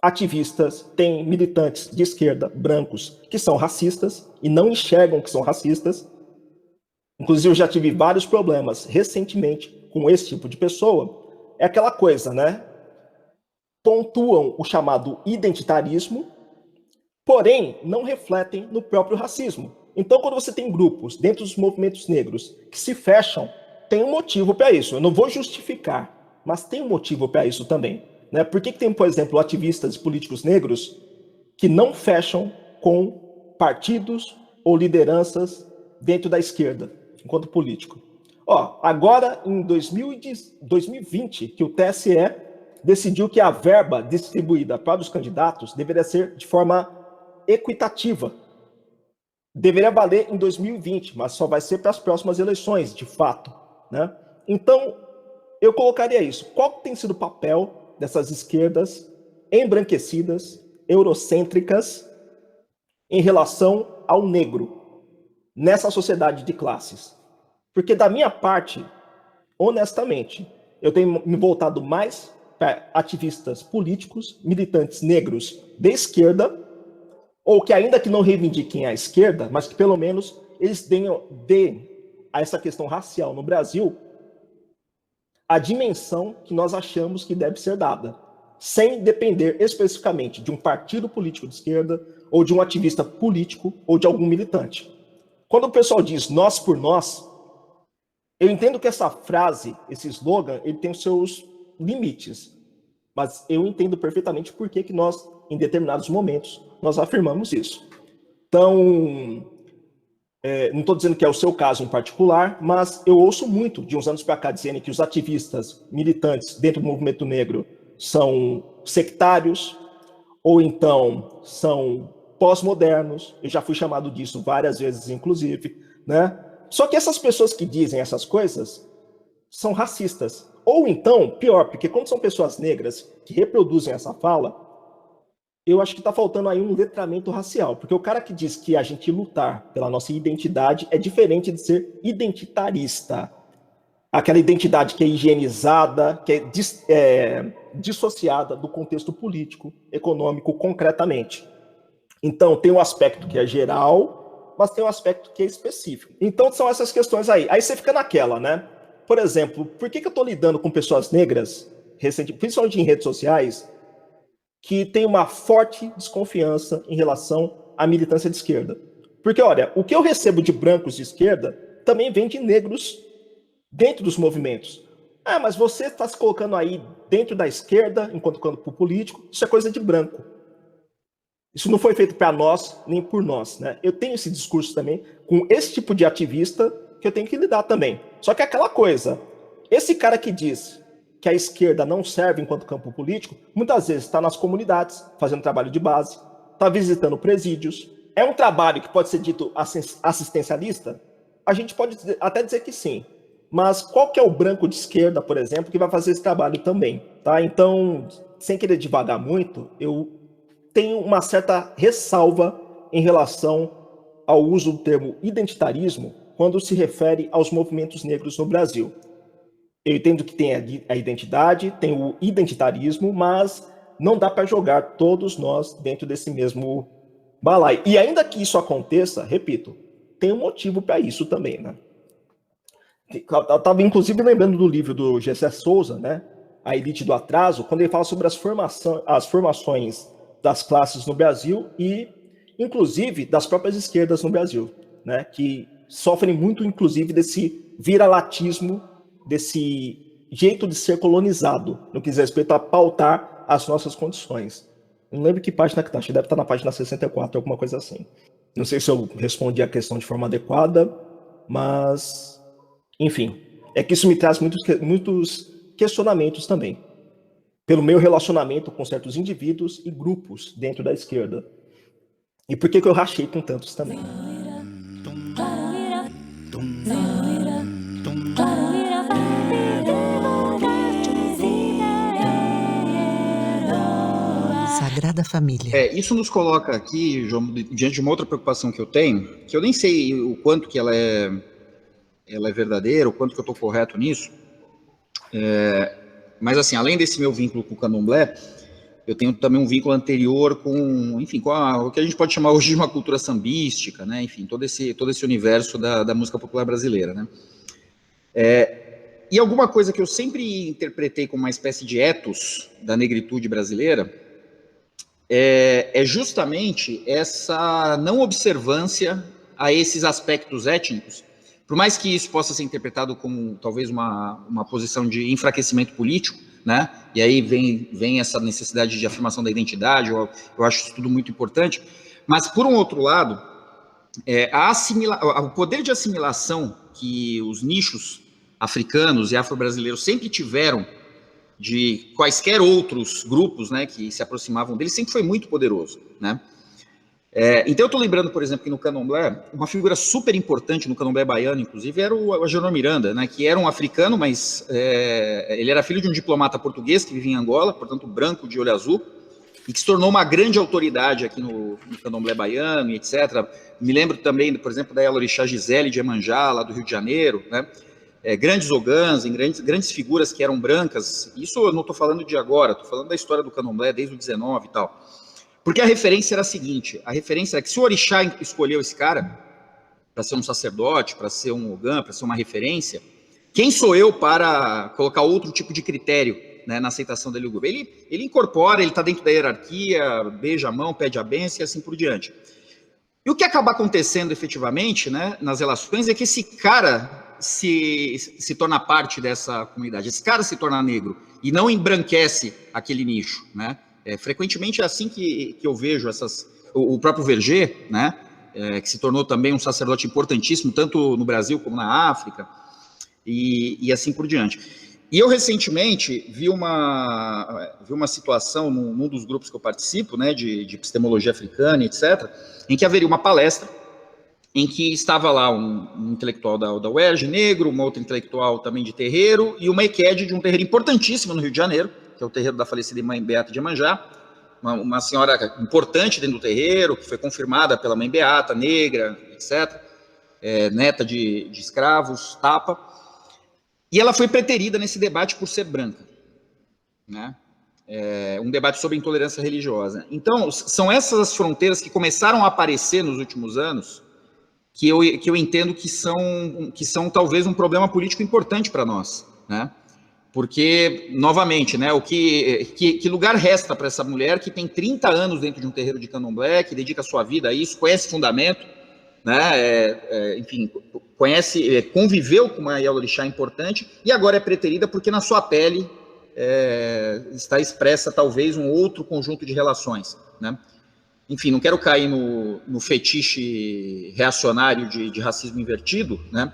[SPEAKER 3] ativistas, tem militantes de esquerda, brancos, que são racistas e não enxergam que são racistas. Inclusive, eu já tive vários problemas recentemente com esse tipo de pessoa, é aquela coisa, né? Pontuam o chamado identitarismo, porém não refletem no próprio racismo. Então, quando você tem grupos dentro dos movimentos negros que se fecham, tem um motivo para isso. Eu não vou justificar, mas tem um motivo para isso também. Né? Por que tem, por exemplo, ativistas e políticos negros que não fecham com partidos ou lideranças dentro da esquerda, enquanto político? Agora, em 2020, que o TSE decidiu que a verba distribuída para os candidatos deveria ser de forma equitativa. Deveria valer em 2020, mas só vai ser para as próximas eleições, de fato. Né? Então, eu colocaria isso. Qual tem sido o papel dessas esquerdas embranquecidas, eurocêntricas, em relação ao negro, nessa sociedade de classes? Porque, da minha parte, honestamente, eu tenho me voltado mais para ativistas políticos, militantes negros de esquerda, ou que ainda que não reivindiquem a esquerda, mas que pelo menos eles deem a essa questão racial no Brasil a dimensão que nós achamos que deve ser dada, sem depender especificamente de um partido político de esquerda, ou de um ativista político, ou de algum militante. Quando o pessoal diz nós por nós, eu entendo que essa frase, esse slogan, ele tem os seus limites, mas eu entendo perfeitamente por que nós, em determinados momentos, nós afirmamos isso. Então, não estou dizendo que é o seu caso em particular, mas eu ouço muito, de uns anos para cá, dizendo que os ativistas militantes dentro do movimento negro são sectários, ou então são pós-modernos. Eu já fui chamado disso várias vezes, inclusive, né? Só que essas pessoas que dizem essas coisas são racistas. Ou então, pior, porque quando são pessoas negras que reproduzem essa fala, eu acho que está faltando aí um letramento racial. Porque o cara que diz que a gente lutar pela nossa identidade é diferente de ser identitarista. Aquela identidade que é higienizada, que é dissociada do contexto político, econômico, concretamente. Então, tem um aspecto que é geral, mas tem um aspecto que é específico. Então, são essas questões aí. Aí você fica naquela, né? Por exemplo, por que eu estou lidando com pessoas negras, principalmente em redes sociais, que tem uma forte desconfiança em relação à militância de esquerda? Porque, olha, o que eu recebo de brancos de esquerda também vem de negros dentro dos movimentos. Mas você está se colocando aí dentro da esquerda, enquanto campo político, isso é coisa de branco. Isso não foi feito para nós, nem por nós, né? Eu tenho esse discurso também com esse tipo de ativista que eu tenho que lidar também. Só que é aquela coisa, esse cara que diz que a esquerda não serve enquanto campo político, muitas vezes está nas comunidades, fazendo trabalho de base, está visitando presídios. É um trabalho que pode ser dito assistencialista? A gente pode até dizer que sim. Mas qual que é o branco de esquerda, por exemplo, que vai fazer esse trabalho também? Tá? Então, sem querer divagar muito, eu tenho uma certa ressalva em relação ao uso do termo identitarismo quando se refere aos movimentos negros no Brasil. Eu entendo que tem a identidade, tem o identitarismo, mas não dá para jogar todos nós dentro desse mesmo balaio. E ainda que isso aconteça, repito, tem um motivo para isso também, né? Eu estava, inclusive, lembrando do livro do Gessé Souza, né? A Elite do Atraso, quando ele fala sobre as formações das classes no Brasil e, inclusive, das próprias esquerdas no Brasil, né? Que sofrem muito, inclusive, desse viralatismo, desse jeito de ser colonizado, no que diz respeito a pautar as nossas condições. Não lembro que página que está, acho que deve estar na página 64, alguma coisa assim. Não sei se eu respondi a questão de forma adequada, mas... Enfim, é que isso me traz muitos questionamentos também, pelo meu relacionamento com certos indivíduos e grupos dentro da esquerda. E por que eu rachei com tantos também?
[SPEAKER 1] Sagrada Família.
[SPEAKER 4] Isso nos coloca aqui, João, diante de uma outra preocupação que eu tenho, que eu nem sei o quanto que ela é verdadeira, o quanto que eu estou correto nisso, mas assim, além desse meu vínculo com o candomblé, eu tenho também um vínculo anterior com, enfim, com o que a gente pode chamar hoje de uma cultura sambística, né, enfim, todo esse universo da música popular brasileira, né. E alguma coisa que eu sempre interpretei como uma espécie de ethos da negritude brasileira é justamente essa não observância a esses aspectos étnicos, por mais que isso possa ser interpretado como talvez uma posição de enfraquecimento político, né? E aí vem essa necessidade de afirmação da identidade, eu acho isso tudo muito importante, mas por um outro lado, o poder de assimilação que os nichos africanos e afro-brasileiros sempre tiveram de quaisquer outros grupos, né, que se aproximavam deles, sempre foi muito poderoso, né? Então eu estou lembrando, por exemplo, que no candomblé, uma figura super importante no candomblé baiano, inclusive, era o Agenor Miranda, né, que era um africano, mas ele era filho de um diplomata português que vivia em Angola, portanto branco, de olho azul, e que se tornou uma grande autoridade aqui no candomblé baiano, e etc. Me lembro também, por exemplo, da Elorixá Gisele de Iemanjá, lá do Rio de Janeiro, né? Grandes ogãs, grandes figuras que eram brancas. Isso eu não estou falando de agora, estou falando da história do candomblé desde o 19 e tal. Porque a referência era a seguinte, a referência é que se o orixá escolheu esse cara para ser um sacerdote, para ser um ogã, para ser uma referência, quem sou eu para colocar outro tipo de critério, né, na aceitação dele? Ele incorpora, ele está dentro da hierarquia, beija a mão, pede a bênção e assim por diante. E o que acaba acontecendo efetivamente, né, nas relações é que esse cara se torna parte dessa comunidade, esse cara se torna negro e não embranquece aquele nicho, né? Frequentemente é assim que eu vejo o próprio Verger, né, que se tornou também um sacerdote importantíssimo, tanto no Brasil como na África, e assim por diante. E eu recentemente vi uma situação num dos grupos que eu participo, né, de epistemologia africana, etc., em que haveria uma palestra em que estava lá um intelectual da UERJ, negro, uma outra intelectual também de terreiro, e uma EQUED de um terreiro importantíssimo no Rio de Janeiro, que é o terreiro da falecida Mãe Beata de Iemanjá, uma senhora importante dentro do terreiro, que foi confirmada pela Mãe Beata, negra, etc., neta de escravos, tapa, e ela foi preterida nesse debate por ser branca, né? Um debate sobre intolerância religiosa. Então, são essas as fronteiras que começaram a aparecer nos últimos anos, que eu entendo que são talvez um problema político importante para nós, né? Porque, novamente, né, que lugar resta para essa mulher que tem 30 anos dentro de um terreiro de candomblé, que dedica a sua vida a isso, conhece fundamento, né, enfim, conviveu com uma Yalorixá importante e agora é preterida porque na sua pele está expressa talvez um outro conjunto de relações, né? Enfim, não quero cair no fetiche reacionário de racismo invertido, né?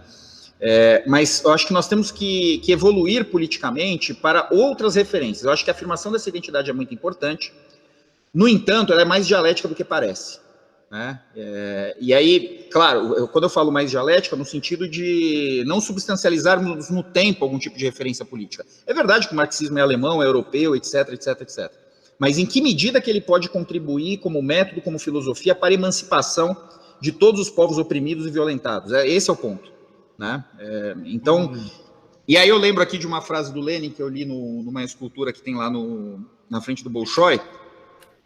[SPEAKER 4] Mas eu acho que nós temos que evoluir politicamente para outras referências. Eu acho que a afirmação dessa identidade é muito importante. No entanto, ela é mais dialética do que parece, né? E aí, claro, quando eu falo mais dialética, no sentido de não substancializarmos no tempo algum tipo de referência política. É verdade que o marxismo é alemão, é europeu, etc, etc, etc. Mas em que medida que ele pode contribuir como método, como filosofia, para a emancipação de todos os povos oprimidos e violentados? Esse é o ponto, né? Então, e aí eu lembro aqui de uma frase do Lenin que eu li numa escultura que tem lá na frente do Bolshoi,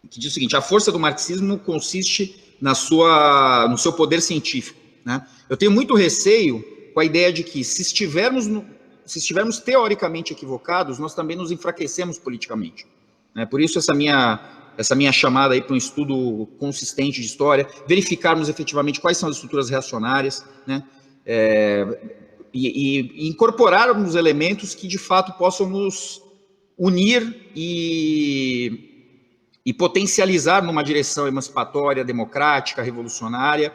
[SPEAKER 4] que diz o seguinte: a força do marxismo consiste no seu poder científico, né? Eu tenho muito receio com a ideia de que se estivermos teoricamente equivocados, nós também nos enfraquecemos politicamente, né? Por isso essa minha chamada aí para um estudo consistente de história, verificarmos efetivamente quais são as estruturas reacionárias, né? E incorporarmos elementos que de fato possam nos unir e potencializar numa direção emancipatória, democrática, revolucionária,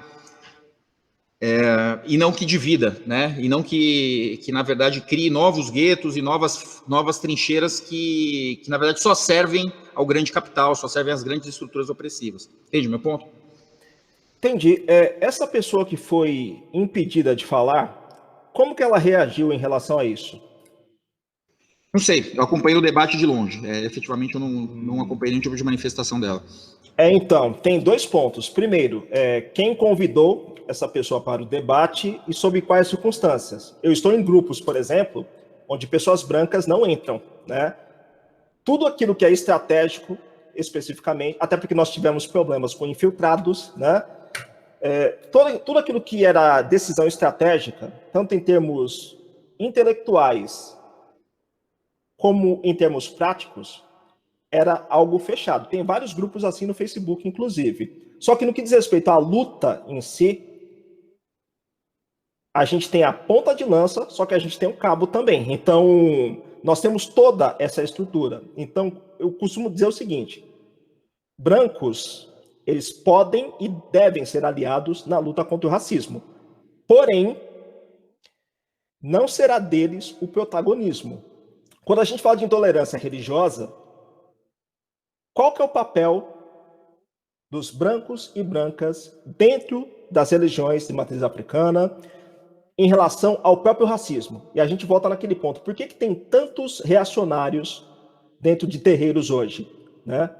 [SPEAKER 4] e não que divida, né? E não que na verdade crie novos guetos e novas trincheiras que na verdade só servem ao grande capital, só servem às grandes estruturas opressivas. Entende meu ponto?
[SPEAKER 3] Entendi. Essa pessoa que foi impedida de falar, como que ela reagiu em relação a isso?
[SPEAKER 4] Não sei, eu acompanhei o debate de longe. Efetivamente, eu não acompanhei nenhum tipo de manifestação dela.
[SPEAKER 3] Então, tem 2 pontos. Primeiro, quem convidou essa pessoa para o debate e sob quais circunstâncias? Eu estou em grupos, por exemplo, onde pessoas brancas não entram, né? Tudo aquilo que é estratégico, especificamente, até porque nós tivemos problemas com infiltrados, né? Tudo aquilo que era decisão estratégica, tanto em termos intelectuais como em termos práticos, era algo fechado. Tem vários grupos assim no Facebook, inclusive. Só que no que diz respeito à luta em si, a gente tem a ponta de lança, só que a gente tem o cabo também. Então, nós temos toda essa estrutura. Então, eu costumo dizer o seguinte: brancos, eles podem e devem ser aliados na luta contra o racismo. Porém, não será deles o protagonismo. Quando a gente fala de intolerância religiosa, qual que é o papel dos brancos e brancas dentro das religiões de matriz africana em relação ao próprio racismo? E a gente volta naquele ponto. Por que tem tantos reacionários dentro de terreiros hoje, né?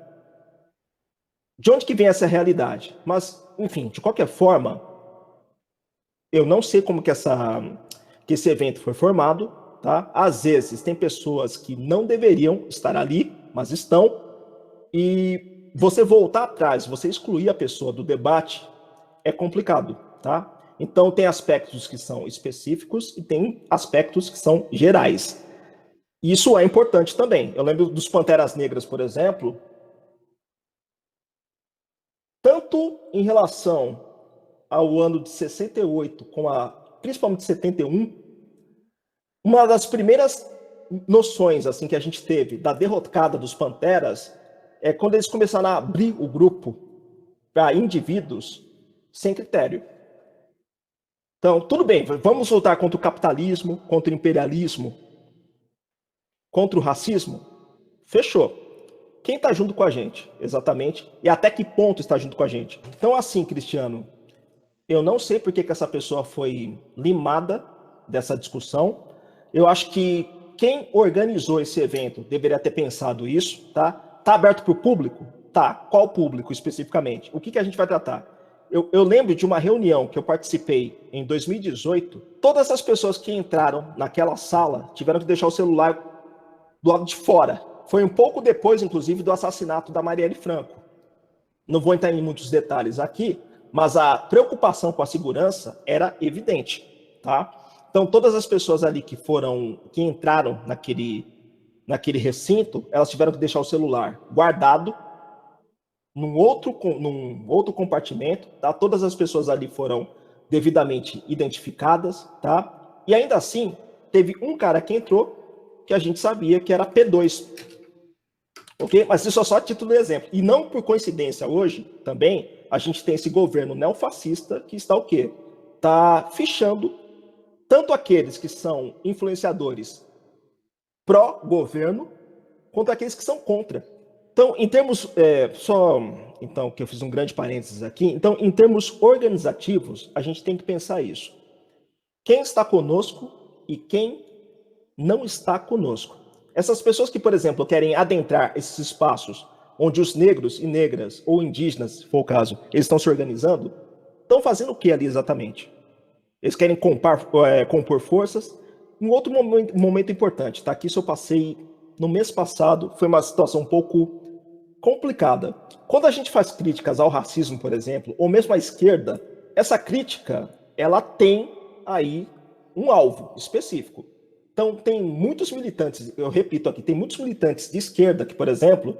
[SPEAKER 3] De onde que vem essa realidade? Mas, enfim, de qualquer forma, eu não sei como que esse evento foi formado, tá? Às vezes tem pessoas que não deveriam estar ali, mas estão, e você voltar atrás, você excluir a pessoa do debate, é complicado, tá? Então tem aspectos que são específicos e tem aspectos que são gerais. Isso é importante também. Eu lembro dos Panteras Negras, por exemplo, tanto em relação ao ano de 68, principalmente 71, uma das primeiras noções assim que a gente teve da derrocada dos Panteras é quando eles começaram a abrir o grupo para indivíduos sem critério. Então, tudo bem, vamos lutar contra o capitalismo, contra o imperialismo, contra o racismo? Fechou. Quem está junto com a gente, exatamente, e até que ponto está junto com a gente? Então, assim, Cristiano, eu não sei por que essa pessoa foi limada dessa discussão. Eu acho que quem organizou esse evento deveria ter pensado isso, tá? Tá aberto para o público? Tá. Qual público especificamente? O que a gente vai tratar? Eu lembro de uma reunião que eu participei em 2018. Todas as pessoas que entraram naquela sala tiveram que deixar o celular do lado de fora. Foi um pouco depois, inclusive, do assassinato da Marielle Franco. Não vou entrar em muitos detalhes aqui, mas a preocupação com a segurança era evidente, tá? Então, todas as pessoas ali que entraram naquele recinto, elas tiveram que deixar o celular guardado num outro compartimento, tá? Todas as pessoas ali foram devidamente identificadas, tá? E ainda assim, teve um cara que entrou que a gente sabia que era P2, ok? Mas isso é só título de exemplo. E não por coincidência, hoje, também, a gente tem esse governo neofascista que está o quê? Está fichando tanto aqueles que são influenciadores pró-governo, quanto aqueles que são contra. Então, em termos, então, que eu fiz um grande parênteses aqui, então, em termos organizativos, a gente tem que pensar isso. Quem está conosco e quem não está conosco. Essas pessoas que, por exemplo, querem adentrar esses espaços onde os negros e negras, ou indígenas, se for o caso, eles estão se organizando, estão fazendo o que ali exatamente? Eles querem compor forças. Um outro momento importante, tá? Que isso eu passei no mês passado, foi uma situação um pouco complicada. Quando a gente faz críticas ao racismo, por exemplo, ou mesmo à esquerda, essa crítica, ela tem aí um alvo específico. Então, tem muitos militantes, eu repito aqui, tem muitos militantes de esquerda que, por exemplo,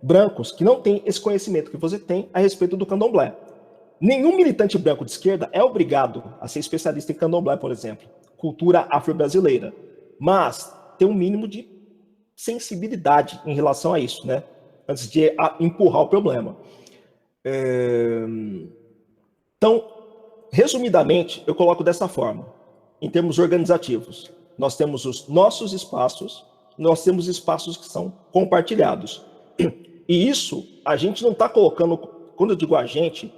[SPEAKER 3] brancos, que não têm esse conhecimento que você tem a respeito do candomblé. Nenhum militante branco de esquerda é obrigado a ser especialista em candomblé, por exemplo, cultura afro-brasileira, mas tem um mínimo de sensibilidade em relação a isso, né? Antes de empurrar o problema. Então, resumidamente, eu coloco dessa forma. Em termos organizativos, nós temos os nossos espaços, nós temos espaços que são compartilhados. E isso, a gente não está colocando, quando eu digo a gente,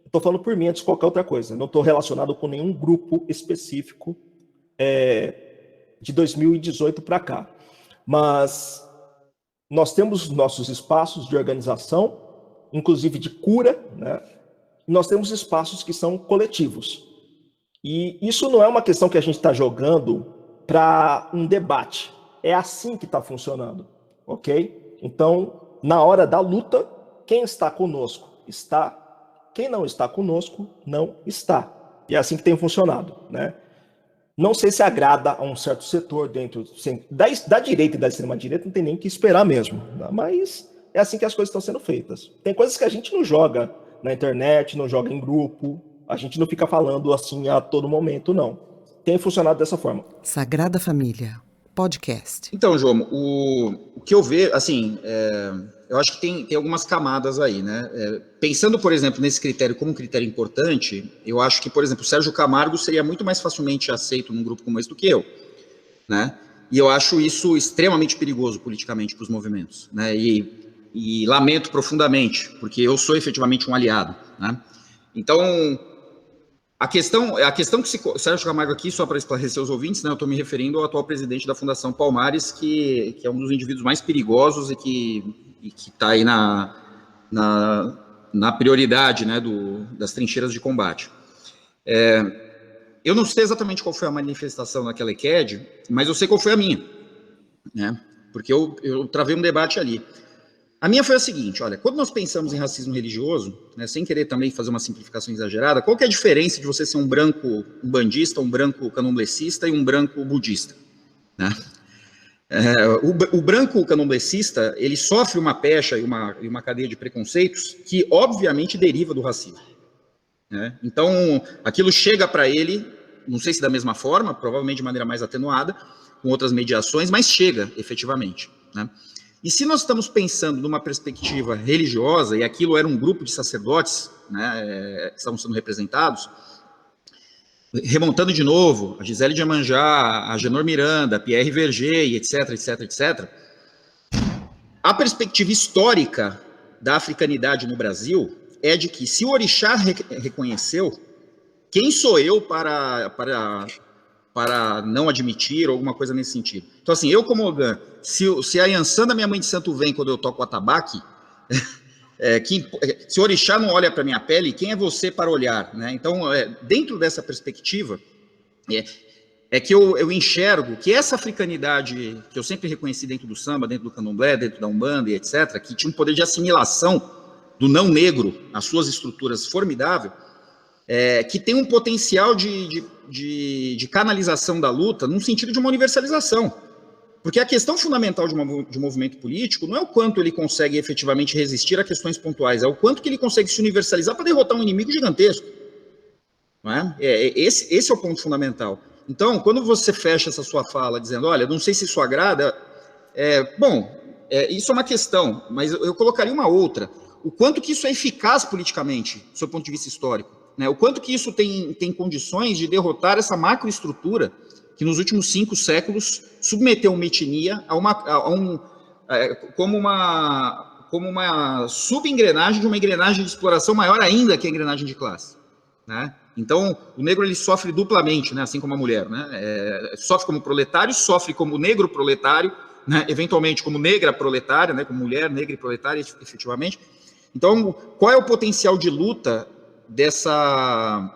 [SPEAKER 3] estou falando por mim antes de qualquer outra coisa. Não estou relacionado com nenhum grupo específico de 2018 para cá. Mas nós temos nossos espaços de organização, inclusive de cura, né? Nós temos espaços que são coletivos. E isso não é uma questão que a gente está jogando para um debate. É assim que está funcionando, ok? Então, na hora da luta, quem está conosco está, quem não está conosco não está. E é assim que tem funcionado, né? Não sei se agrada a um certo setor dentro da direita e da extrema-direita, não tem nem o que esperar mesmo. Mas é assim que as coisas estão sendo feitas. Tem coisas que a gente não joga na internet, não joga em grupo, a gente não fica falando assim a todo momento, não. Tem funcionado dessa forma.
[SPEAKER 1] Sagrada Família, podcast.
[SPEAKER 4] Então, João, o que eu vejo, assim, eu acho que tem algumas camadas aí, né? Pensando, por exemplo, nesse critério como um critério importante, eu acho que, por exemplo, o Sérgio Camargo seria muito mais facilmente aceito num grupo como esse do que eu, né? E eu acho isso extremamente perigoso politicamente para os movimentos, né? E lamento profundamente, porque eu sou efetivamente um aliado, né? Então, a questão que o Sérgio Camargo aqui, só para esclarecer os ouvintes, né, eu estou me referindo ao atual presidente da Fundação Palmares, que é um dos indivíduos mais perigosos e que está aí na prioridade, né, das trincheiras de combate. Eu não sei exatamente qual foi a manifestação naquela EQED, mas eu sei qual foi a minha, né, porque eu travei um debate ali. A minha foi a seguinte, olha, quando nós pensamos em racismo religioso, né, sem querer também fazer uma simplificação exagerada, qual que é a diferença de você ser um branco umbandista, um branco candomblessista e um branco budista? Né? O branco candomblessista, ele sofre uma pecha e uma cadeia de preconceitos que, obviamente, deriva do racismo. Né? Então, aquilo chega para ele, não sei se da mesma forma, provavelmente de maneira mais atenuada, com outras mediações, mas chega, efetivamente, né? E se nós estamos pensando numa perspectiva religiosa, e aquilo era um grupo de sacerdotes, né, que estavam sendo representados, remontando de novo, a Gisele de Iemanjá, a Genor Miranda, a Pierre Verger, etc., etc., etc., a perspectiva histórica da africanidade no Brasil é de que, se o orixá reconheceu, quem sou eu para não admitir, ou alguma coisa nesse sentido. Então, assim, eu como Ogan, se a Yansan da minha mãe de santo vem quando eu toco o atabaque, se o orixá não olha para minha pele, quem é você para olhar? Né? Então, dentro dessa perspectiva, que eu enxergo que essa africanidade que eu sempre reconheci dentro do samba, dentro do candomblé, dentro da Umbanda e etc., que tinha um poder de assimilação do não negro, as suas estruturas formidável, que tem um potencial de canalização da luta num sentido de uma universalização. Porque a questão fundamental de um movimento político não é o quanto ele consegue efetivamente resistir a questões pontuais, é o quanto que ele consegue se universalizar para derrotar um inimigo gigantesco. Não é? Esse é o ponto fundamental. Então, quando você fecha essa sua fala dizendo, olha, não sei se isso agrada, isso é uma questão, mas eu colocaria uma outra. O quanto que isso é eficaz politicamente, do seu ponto de vista histórico. Né? O quanto que isso tem condições de derrotar essa macroestrutura que nos últimos 5 séculos submeteu uma etnia como uma subengrenagem de uma engrenagem de exploração maior ainda que a engrenagem de classe. Né? Então, o negro ele sofre duplamente, né? Assim como a mulher. Né? Sofre como proletário, sofre como negro proletário, né? Eventualmente como negra proletária, né? Como mulher negra e proletária, efetivamente. Então, qual é o potencial de luta dessas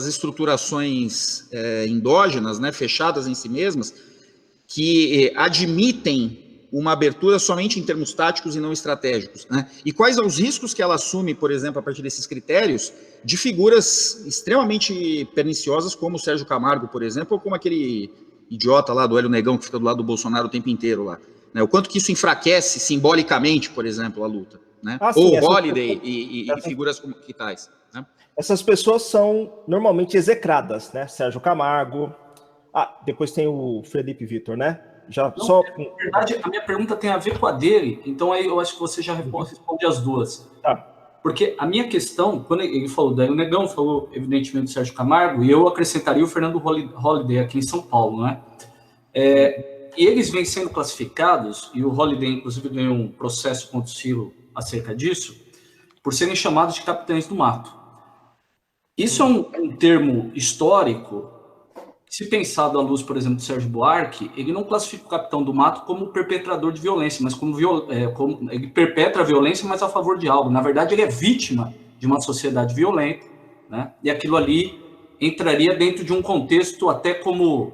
[SPEAKER 4] estruturações endógenas, né, fechadas em si mesmas, que admitem uma abertura somente em termos táticos e não estratégicos, né? E quais são os riscos que ela assume, por exemplo, a partir desses critérios, de figuras extremamente perniciosas, como o Sérgio Camargo, por exemplo, ou como aquele idiota lá do Hélio Negão, que fica do lado do Bolsonaro o tempo inteiro lá. Né? O quanto que isso enfraquece simbolicamente, por exemplo, a luta. Né? Ou Holiday e figuras como que tais. Né?
[SPEAKER 3] Essas pessoas são normalmente execradas, né? Sérgio Camargo. Depois tem o Felipe Vitor, né?
[SPEAKER 5] Na verdade, a minha pergunta tem a ver com a dele, então aí eu acho que você já responde as duas.
[SPEAKER 3] Tá.
[SPEAKER 5] Porque a minha questão, quando ele falou do Hélio Negão, falou evidentemente do Sérgio Camargo, e eu acrescentaria o Fernando Holiday aqui em São Paulo, né? E eles vêm sendo classificados, e o Holiday inclusive ganhou um processo contra o Ciro acerca disso, por serem chamados de capitães do mato. Isso é um termo histórico. Se pensado à luz, por exemplo, do Sérgio Buarque, ele não classifica o capitão do mato como perpetrador de violência, mas como ele perpetra a violência, mas a favor de algo. Na verdade, ele é vítima de uma sociedade violenta, né? E aquilo ali entraria dentro de um contexto até como,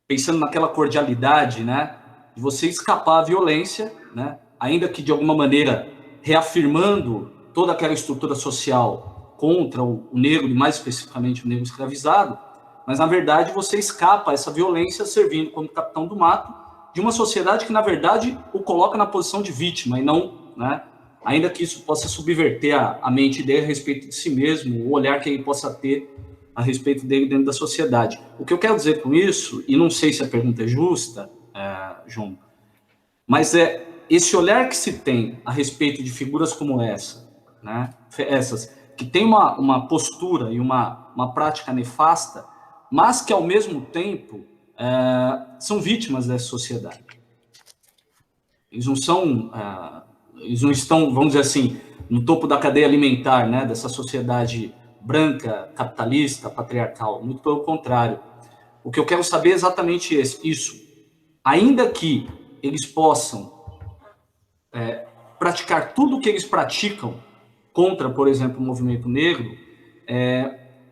[SPEAKER 5] pensando naquela cordialidade, né? De você escapar à violência, né? Ainda que de alguma maneira reafirmando toda aquela estrutura social contra o negro, e mais especificamente o negro escravizado, mas na verdade você escapa a essa violência servindo como capitão do mato de uma sociedade que na verdade o coloca na posição de vítima e não, né, ainda que isso possa subverter a mente dele a respeito de si mesmo, o olhar que ele possa ter a respeito dele dentro da sociedade. O que eu quero dizer com isso, e não sei se a pergunta é justa, João, mas é esse olhar que se tem a respeito de figuras como essa, né, essas que tem uma postura e uma prática nefasta, mas que ao mesmo tempo são vítimas dessa sociedade. Eles não estão, vamos dizer assim, no topo da cadeia alimentar, né, dessa sociedade branca, capitalista, patriarcal. Muito pelo contrário. O que eu quero saber é exatamente isso. Ainda que eles possam praticar tudo o que eles praticam contra, por exemplo, o movimento negro,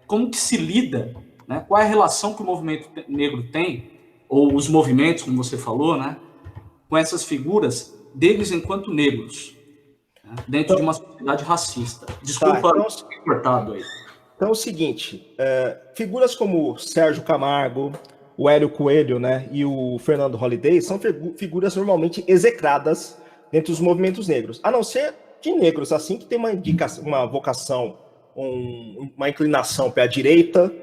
[SPEAKER 5] como que se lida, né? Qual é a relação que o movimento negro tem, ou os movimentos, como você falou, né, com essas figuras deles enquanto negros, né, dentro de uma sociedade racista. Desculpa, cortado aí.
[SPEAKER 3] Então é o seguinte, figuras como Sérgio Camargo, o Hélio Coelho, né, e o Fernando Holliday são figuras normalmente execradas dentro dos movimentos negros, a não ser de negros, assim, que tem uma vocação, uma inclinação para a direita,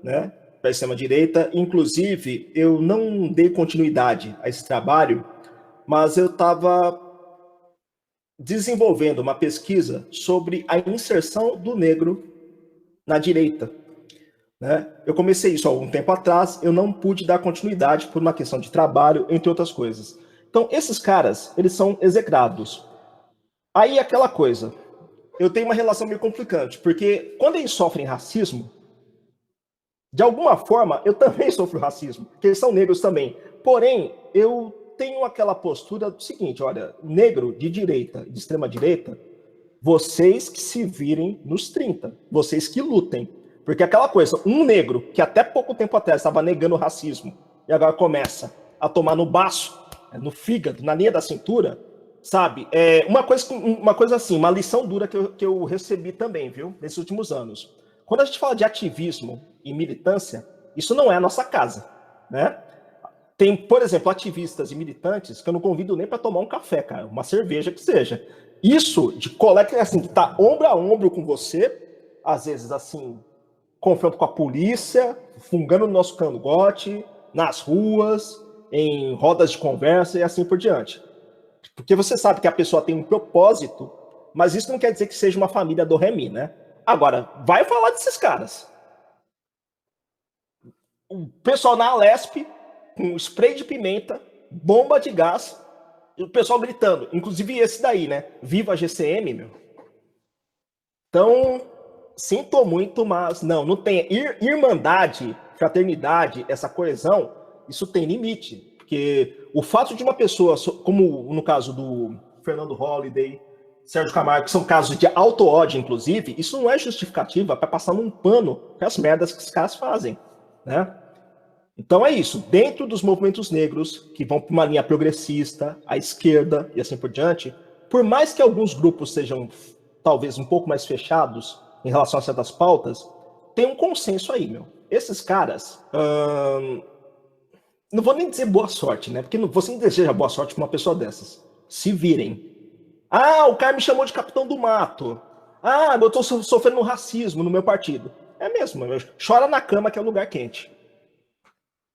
[SPEAKER 3] né, para a extrema-direita. Inclusive, eu não dei continuidade a esse trabalho, mas eu estava desenvolvendo uma pesquisa sobre a inserção do negro na direita, né? Eu comecei isso há algum tempo atrás, eu não pude dar continuidade por uma questão de trabalho, entre outras coisas. Então, esses caras, eles são execrados. Aí, aquela coisa, eu tenho uma relação meio complicante, porque quando eles sofrem racismo, de alguma forma, eu também sofro racismo, porque eles são negros também. Porém, eu tenho aquela postura do seguinte, olha, negro de direita, de extrema direita, vocês que se virem nos 30, vocês que lutem. Porque aquela coisa, um negro que até pouco tempo atrás estava negando o racismo e agora começa a tomar no baço, no fígado, na linha da cintura, sabe? Uma coisa assim, uma lição dura que eu recebi também, viu? Nesses últimos anos. Quando a gente fala de ativismo e militância, isso não é a nossa casa, né? Tem, por exemplo, ativistas e militantes que eu não convido nem para tomar um café, cara, uma cerveja que seja. Isso de colega assim, que tá ombro a ombro com você, às vezes assim, confronto com a polícia, fungando no nosso cangote, nas ruas, em rodas de conversa e assim por diante. Porque você sabe que a pessoa tem um propósito, mas isso não quer dizer que seja uma família do Remy, né? Agora, vai falar desses caras. O pessoal na Alesp, com spray de pimenta, bomba de gás, e o pessoal gritando. Inclusive esse daí, né? Viva a GCM, meu. Então, sinto muito, mas não tem. Irmandade, fraternidade, essa coesão, isso tem limite. Porque o fato de uma pessoa, como no caso do Fernando Holliday, Sérgio Camargo, que são casos de auto-ódio, inclusive, isso não é justificativa para passar num pano para as merdas que os caras fazem, né? Então é isso. Dentro dos movimentos negros, que vão para uma linha progressista, à esquerda e assim por diante, por mais que alguns grupos sejam talvez um pouco mais fechados em relação a certas pautas, tem um consenso aí, meu. Esses caras, não vou nem dizer boa sorte, né? Porque você não deseja boa sorte para uma pessoa dessas. Se virem. Ah, o cara me chamou de capitão do mato. Ah, eu estou sofrendo racismo no meu partido. É mesmo, meu. Chora na cama que é um lugar quente.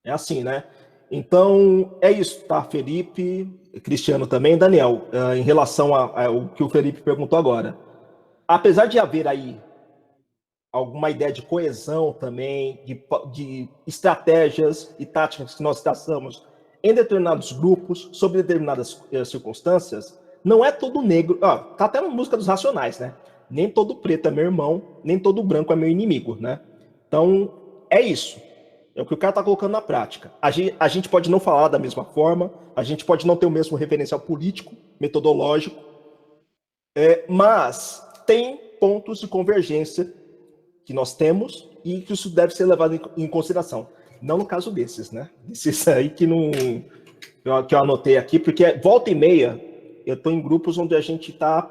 [SPEAKER 3] É assim, né? Então, é isso, tá? Felipe, Cristiano também, Daniel, em relação ao que o Felipe perguntou agora. Apesar de haver aí alguma ideia de coesão também, de estratégias e táticas que nós traçamos em determinados grupos, sobre determinadas circunstâncias, não é todo negro... tá até na música dos Racionais, né? Nem todo preto é meu irmão, nem todo branco é meu inimigo, né? Então, é isso. É o que o cara está colocando na prática. A gente pode não falar da mesma forma, a gente pode não ter o mesmo referencial político, metodológico, mas tem pontos de convergência que nós temos e que isso deve ser levado em consideração. Não no caso desses, né? Desses aí que eu anotei aqui, porque volta e meia eu estou em grupos onde a gente está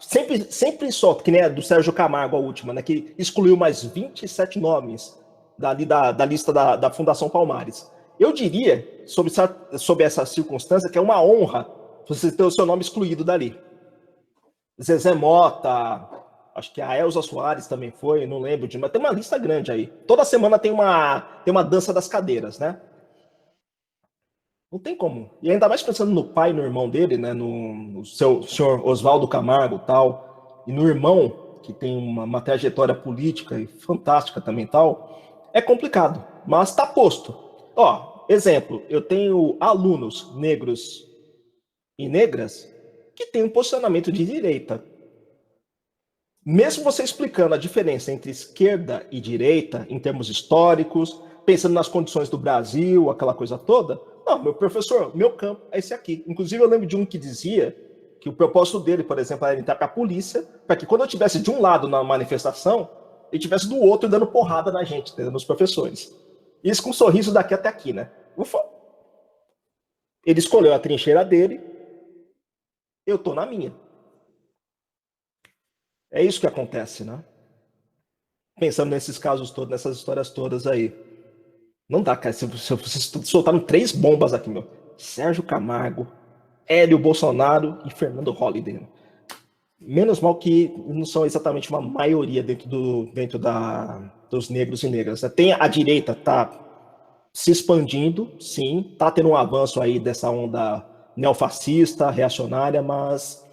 [SPEAKER 3] sempre só, que nem a do Sérgio Camargo, a última, né? Que excluiu mais 27 nomes da lista da Fundação Palmares. Eu diria, sob essa circunstância, que é uma honra você ter o seu nome excluído dali. Zezé Mota, acho que a Elza Soares também foi, não lembro, mas tem uma lista grande aí. Toda semana tem uma dança das cadeiras, né? Não tem como. E ainda mais pensando no pai e no irmão dele, né? No senhor Oswaldo Camargo e tal, e no irmão, que tem uma trajetória política e fantástica também tal, é complicado, mas está posto. Ó, exemplo, eu tenho alunos negros e negras que têm um posicionamento de direita. Mesmo você explicando a diferença entre esquerda e direita, em termos históricos, pensando nas condições do Brasil, aquela coisa toda, não, meu professor, meu campo é esse aqui. Inclusive, eu lembro de um que dizia que o propósito dele, por exemplo, era entrar para a polícia, para que quando eu estivesse de um lado na manifestação, ele estivesse do outro dando porrada na gente, entendeu? Nos professores. Isso com um sorriso daqui até aqui, né? Ufa! Ele escolheu a trincheira dele, eu tô na minha. É isso que acontece, né? Pensando nesses casos todos, nessas histórias todas aí. Não dá, cara. Se vocês soltaram 3 bombas aqui, meu. Sérgio Camargo, Hélio Bolsonaro e Fernando Holliday. Menos mal que não são exatamente uma maioria dentro dos negros e negras. Tem a direita, tá se expandindo, sim. Tá tendo um avanço aí dessa onda neofascista, reacionária, mas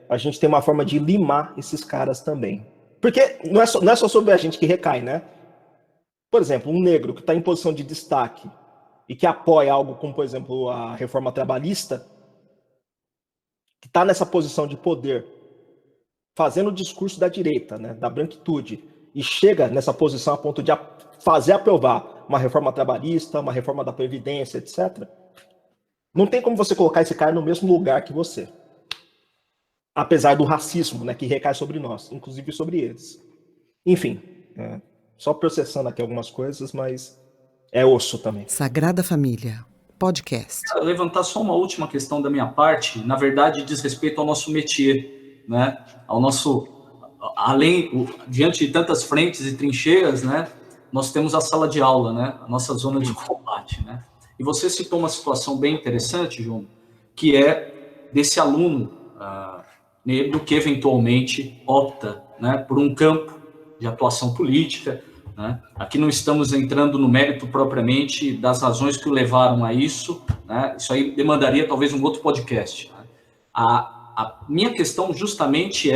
[SPEAKER 3] a gente tem uma forma de limar esses caras também. Porque não é só sobre a gente que recai, né? Por exemplo, um negro que está em posição de destaque e que apoia algo como, por exemplo, a reforma trabalhista, que está nessa posição de poder, fazendo o discurso da direita, né, da branquitude, e chega nessa posição a ponto de fazer aprovar uma reforma trabalhista, uma reforma da Previdência, etc., não tem como você colocar esse cara no mesmo lugar que você. Apesar do racismo, né, que recai sobre nós, inclusive sobre eles. Enfim, só processando aqui algumas coisas, mas é osso também.
[SPEAKER 1] Sagrada Família, podcast.
[SPEAKER 5] Levantar só uma última questão da minha parte, na verdade diz respeito ao nosso métier, né? Ao nosso, diante de tantas frentes e trincheiras, né? Nós temos a sala de aula, né? A nossa zona de combate, né? E você citou uma situação bem interessante, João, que é desse aluno negro que eventualmente opta, né, por um campo de atuação política, né? Aqui não estamos entrando no mérito propriamente das razões que o levaram a isso, né? Isso aí demandaria talvez um outro podcast, né? A minha questão justamente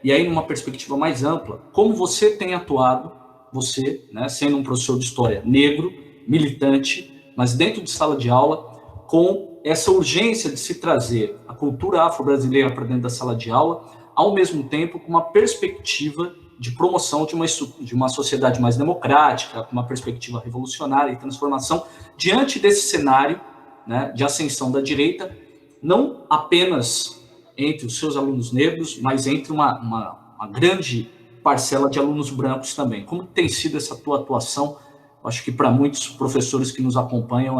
[SPEAKER 5] e aí numa perspectiva mais ampla, como você tem atuado, você, né, sendo um professor de história negro, militante, mas dentro de sala de aula, com essa urgência de se trazer a cultura afro-brasileira para dentro da sala de aula, ao mesmo tempo com uma perspectiva de promoção de uma sociedade mais democrática, com uma perspectiva revolucionária e transformação, diante desse cenário, né, de ascensão da direita, não apenas entre os seus alunos negros, mas entre uma grande parcela de alunos brancos também. Como tem sido essa tua atuação? Acho que para muitos professores que nos acompanham,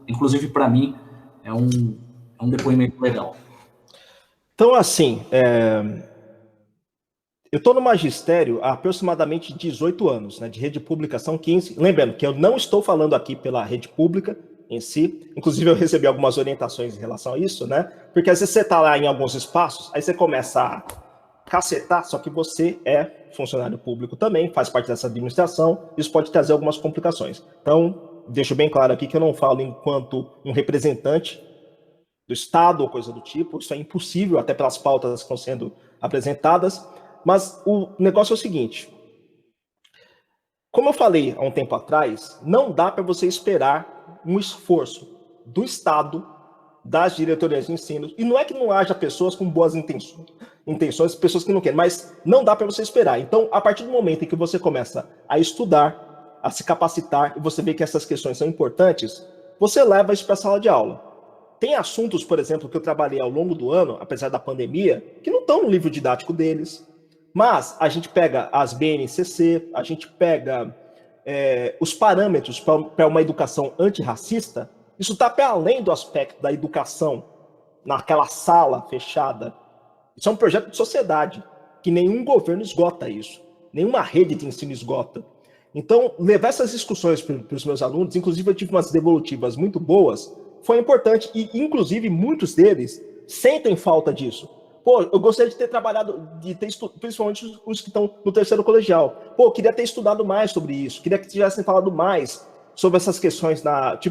[SPEAKER 5] inclusive para mim, é um depoimento legal.
[SPEAKER 3] Então, assim, eu estou no magistério há aproximadamente 18 anos, né, de rede pública são 15. Lembrando que eu não estou falando aqui pela rede pública em si, inclusive eu recebi algumas orientações em relação a isso, né? Porque às vezes você está lá em alguns espaços, aí você começa a cacetar, só que você é funcionário público também, faz parte dessa administração, isso pode trazer algumas complicações. Então, deixo bem claro aqui que eu não falo enquanto um representante do Estado ou coisa do tipo, isso é impossível, até pelas pautas que estão sendo apresentadas, mas o negócio é o seguinte, como eu falei há um tempo atrás, não dá para você esperar um esforço do Estado, das diretorias de ensino, e não é que não haja pessoas com boas intenções, pessoas que não querem, mas não dá para você esperar. Então, a partir do momento em que você começa a estudar, a se capacitar, e você vê que essas questões são importantes, você leva isso para a sala de aula. Tem assuntos, por exemplo, que eu trabalhei ao longo do ano, apesar da pandemia, que não estão no livro didático deles, mas a gente pega as BNCC, a gente pega os parâmetros para uma educação antirracista, isso está para além do aspecto da educação naquela sala fechada. Isso é um projeto de sociedade, que nenhum governo esgota isso, nenhuma rede de ensino esgota. Então, levar essas discussões para os meus alunos, inclusive eu tive umas devolutivas muito boas, foi importante, e inclusive muitos deles sentem falta disso. Pô, eu gostaria de ter trabalhado, principalmente os que estão no terceiro colegial. Pô, eu queria ter estudado mais sobre isso, queria que tivessem falado mais sobre essas questões,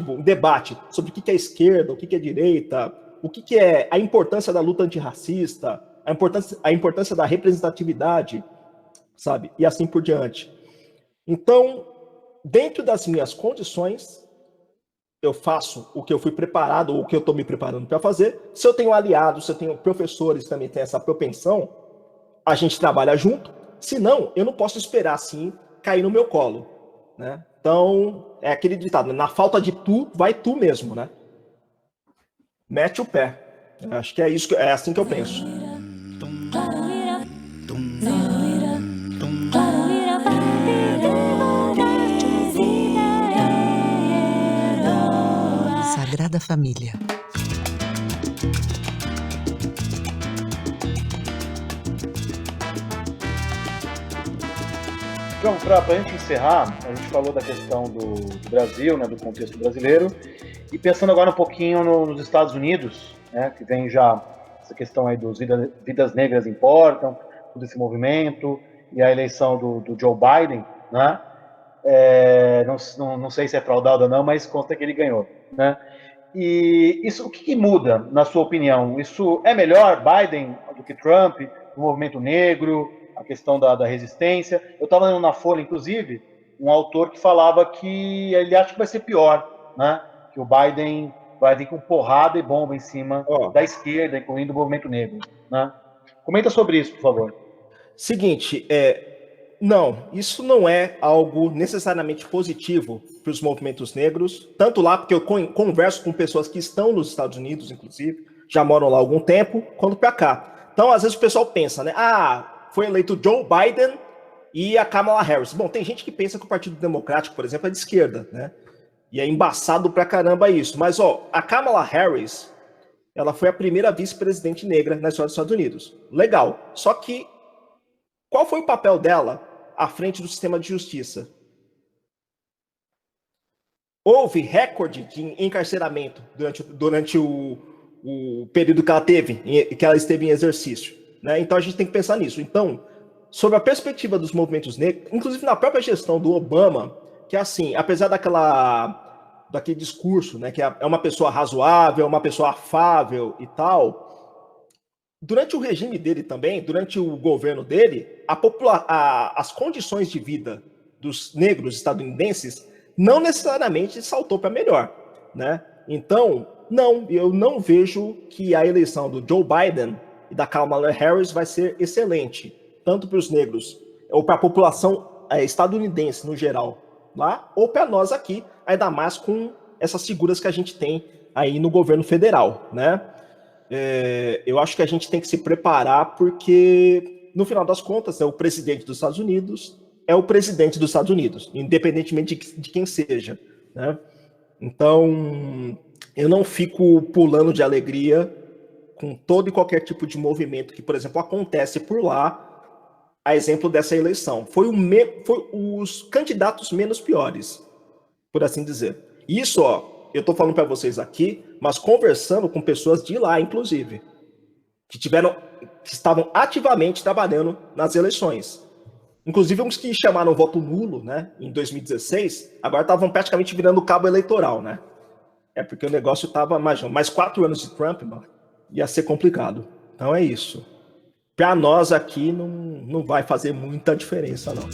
[SPEAKER 3] um debate sobre o que é esquerda, o que é direita, o que é a importância da luta antirracista, a importância da representatividade, sabe? E assim por diante. Então, dentro das minhas condições, eu faço o que eu fui preparado, ou o que eu estou me preparando para fazer. Se eu tenho aliados, se eu tenho professores que também têm essa propensão, a gente trabalha junto. Se não, eu não posso esperar, assim, cair no meu colo, né? Então, é aquele ditado, na falta de tu, vai tu mesmo, né? Mete o pé. Eu acho que é isso, é assim que eu penso.
[SPEAKER 1] Sagrada Família.
[SPEAKER 2] Então, para a gente encerrar, a gente falou da questão do Brasil, né, do contexto brasileiro, e pensando agora um pouquinho nos Estados Unidos, né, que vem já essa questão aí dos vidas negras importam, todo esse movimento, e a eleição do Joe Biden, né? Não sei se é fraudado ou não, mas consta que ele ganhou, né? E isso, o que muda, na sua opinião? Isso é melhor Biden do que Trump, o movimento negro, a questão da resistência? Eu estava lendo na Folha, inclusive, um autor que falava que ele acha que vai ser pior, né? Que o Biden vai vir com porrada e bomba em cima da esquerda, incluindo o movimento negro, né? Comenta sobre isso, por favor.
[SPEAKER 3] Seguinte, não, isso não é algo necessariamente positivo para os movimentos negros, tanto lá, porque eu converso com pessoas que estão nos Estados Unidos, inclusive, já moram lá há algum tempo, quanto para cá. Então, às vezes o pessoal pensa, né, foi eleito Joe Biden e a Kamala Harris. Bom, tem gente que pensa que o Partido Democrático, por exemplo, é de esquerda, né, e é embaçado pra caramba isso. Mas, a Kamala Harris, ela foi a primeira vice-presidente negra na história dos Estados Unidos. Legal, só que qual foi o papel dela à frente do sistema de justiça? Houve recorde de encarceramento durante o período que ela esteve em exercício, né? Então a gente tem que pensar nisso. Então, sobre a perspectiva dos movimentos negros, inclusive na própria gestão do Obama, que é assim, apesar daquele discurso, né, que é uma pessoa razoável, uma pessoa afável e tal, durante o regime dele também, durante o governo dele, as condições de vida dos negros estadunidenses não necessariamente saltou para melhor, né? Então, eu não vejo que a eleição do Joe Biden e da Kamala Harris vai ser excelente, tanto para os negros ou para a população estadunidense no geral, lá, ou para nós aqui, ainda mais com essas figuras que a gente tem aí no governo federal, né? Eu acho que a gente tem que se preparar porque, no final das contas, o presidente dos Estados Unidos é o presidente dos Estados Unidos, independentemente de quem seja, né? Então, eu não fico pulando de alegria com todo e qualquer tipo de movimento que, por exemplo, acontece por lá, a exemplo dessa eleição. Foi os candidatos menos piores, por assim dizer. Isso, eu estou falando para vocês aqui, mas conversando com pessoas de lá, inclusive, que estavam ativamente trabalhando nas eleições. Inclusive, uns que chamaram voto nulo, né, em 2016, agora estavam praticamente virando cabo eleitoral, né? Porque o negócio estava, mais 4 anos de Trump, mano, ia ser complicado. Então é isso. Para nós aqui, não vai fazer muita diferença, não.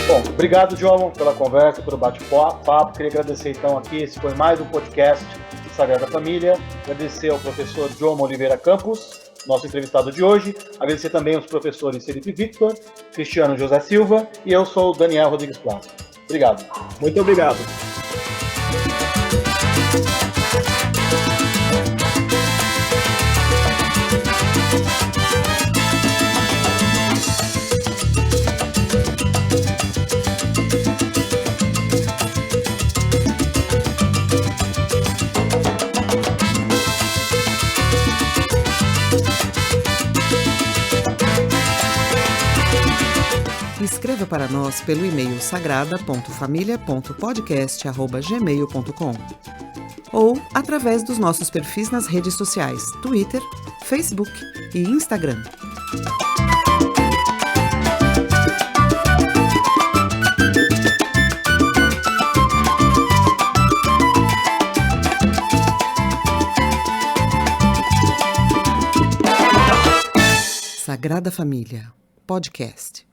[SPEAKER 2] Bom, obrigado, João, pela conversa, pelo bate-papo. Queria agradecer, então, aqui. Esse foi mais um podcast de Sagrada Família. Agradecer ao professor Jomo Oliveira Campos, nosso entrevistado de hoje. Agradecer também aos professores Felipe Victor, Cristiano José Silva e eu sou o Daniel Rodrigues Plaza. Obrigado.
[SPEAKER 3] Muito obrigado.
[SPEAKER 1] Escreva para nós pelo e-mail sagrada.familia.podcast@gmail.com ou através dos nossos perfis nas redes sociais Twitter, Facebook e Instagram. Sagrada Família, podcast.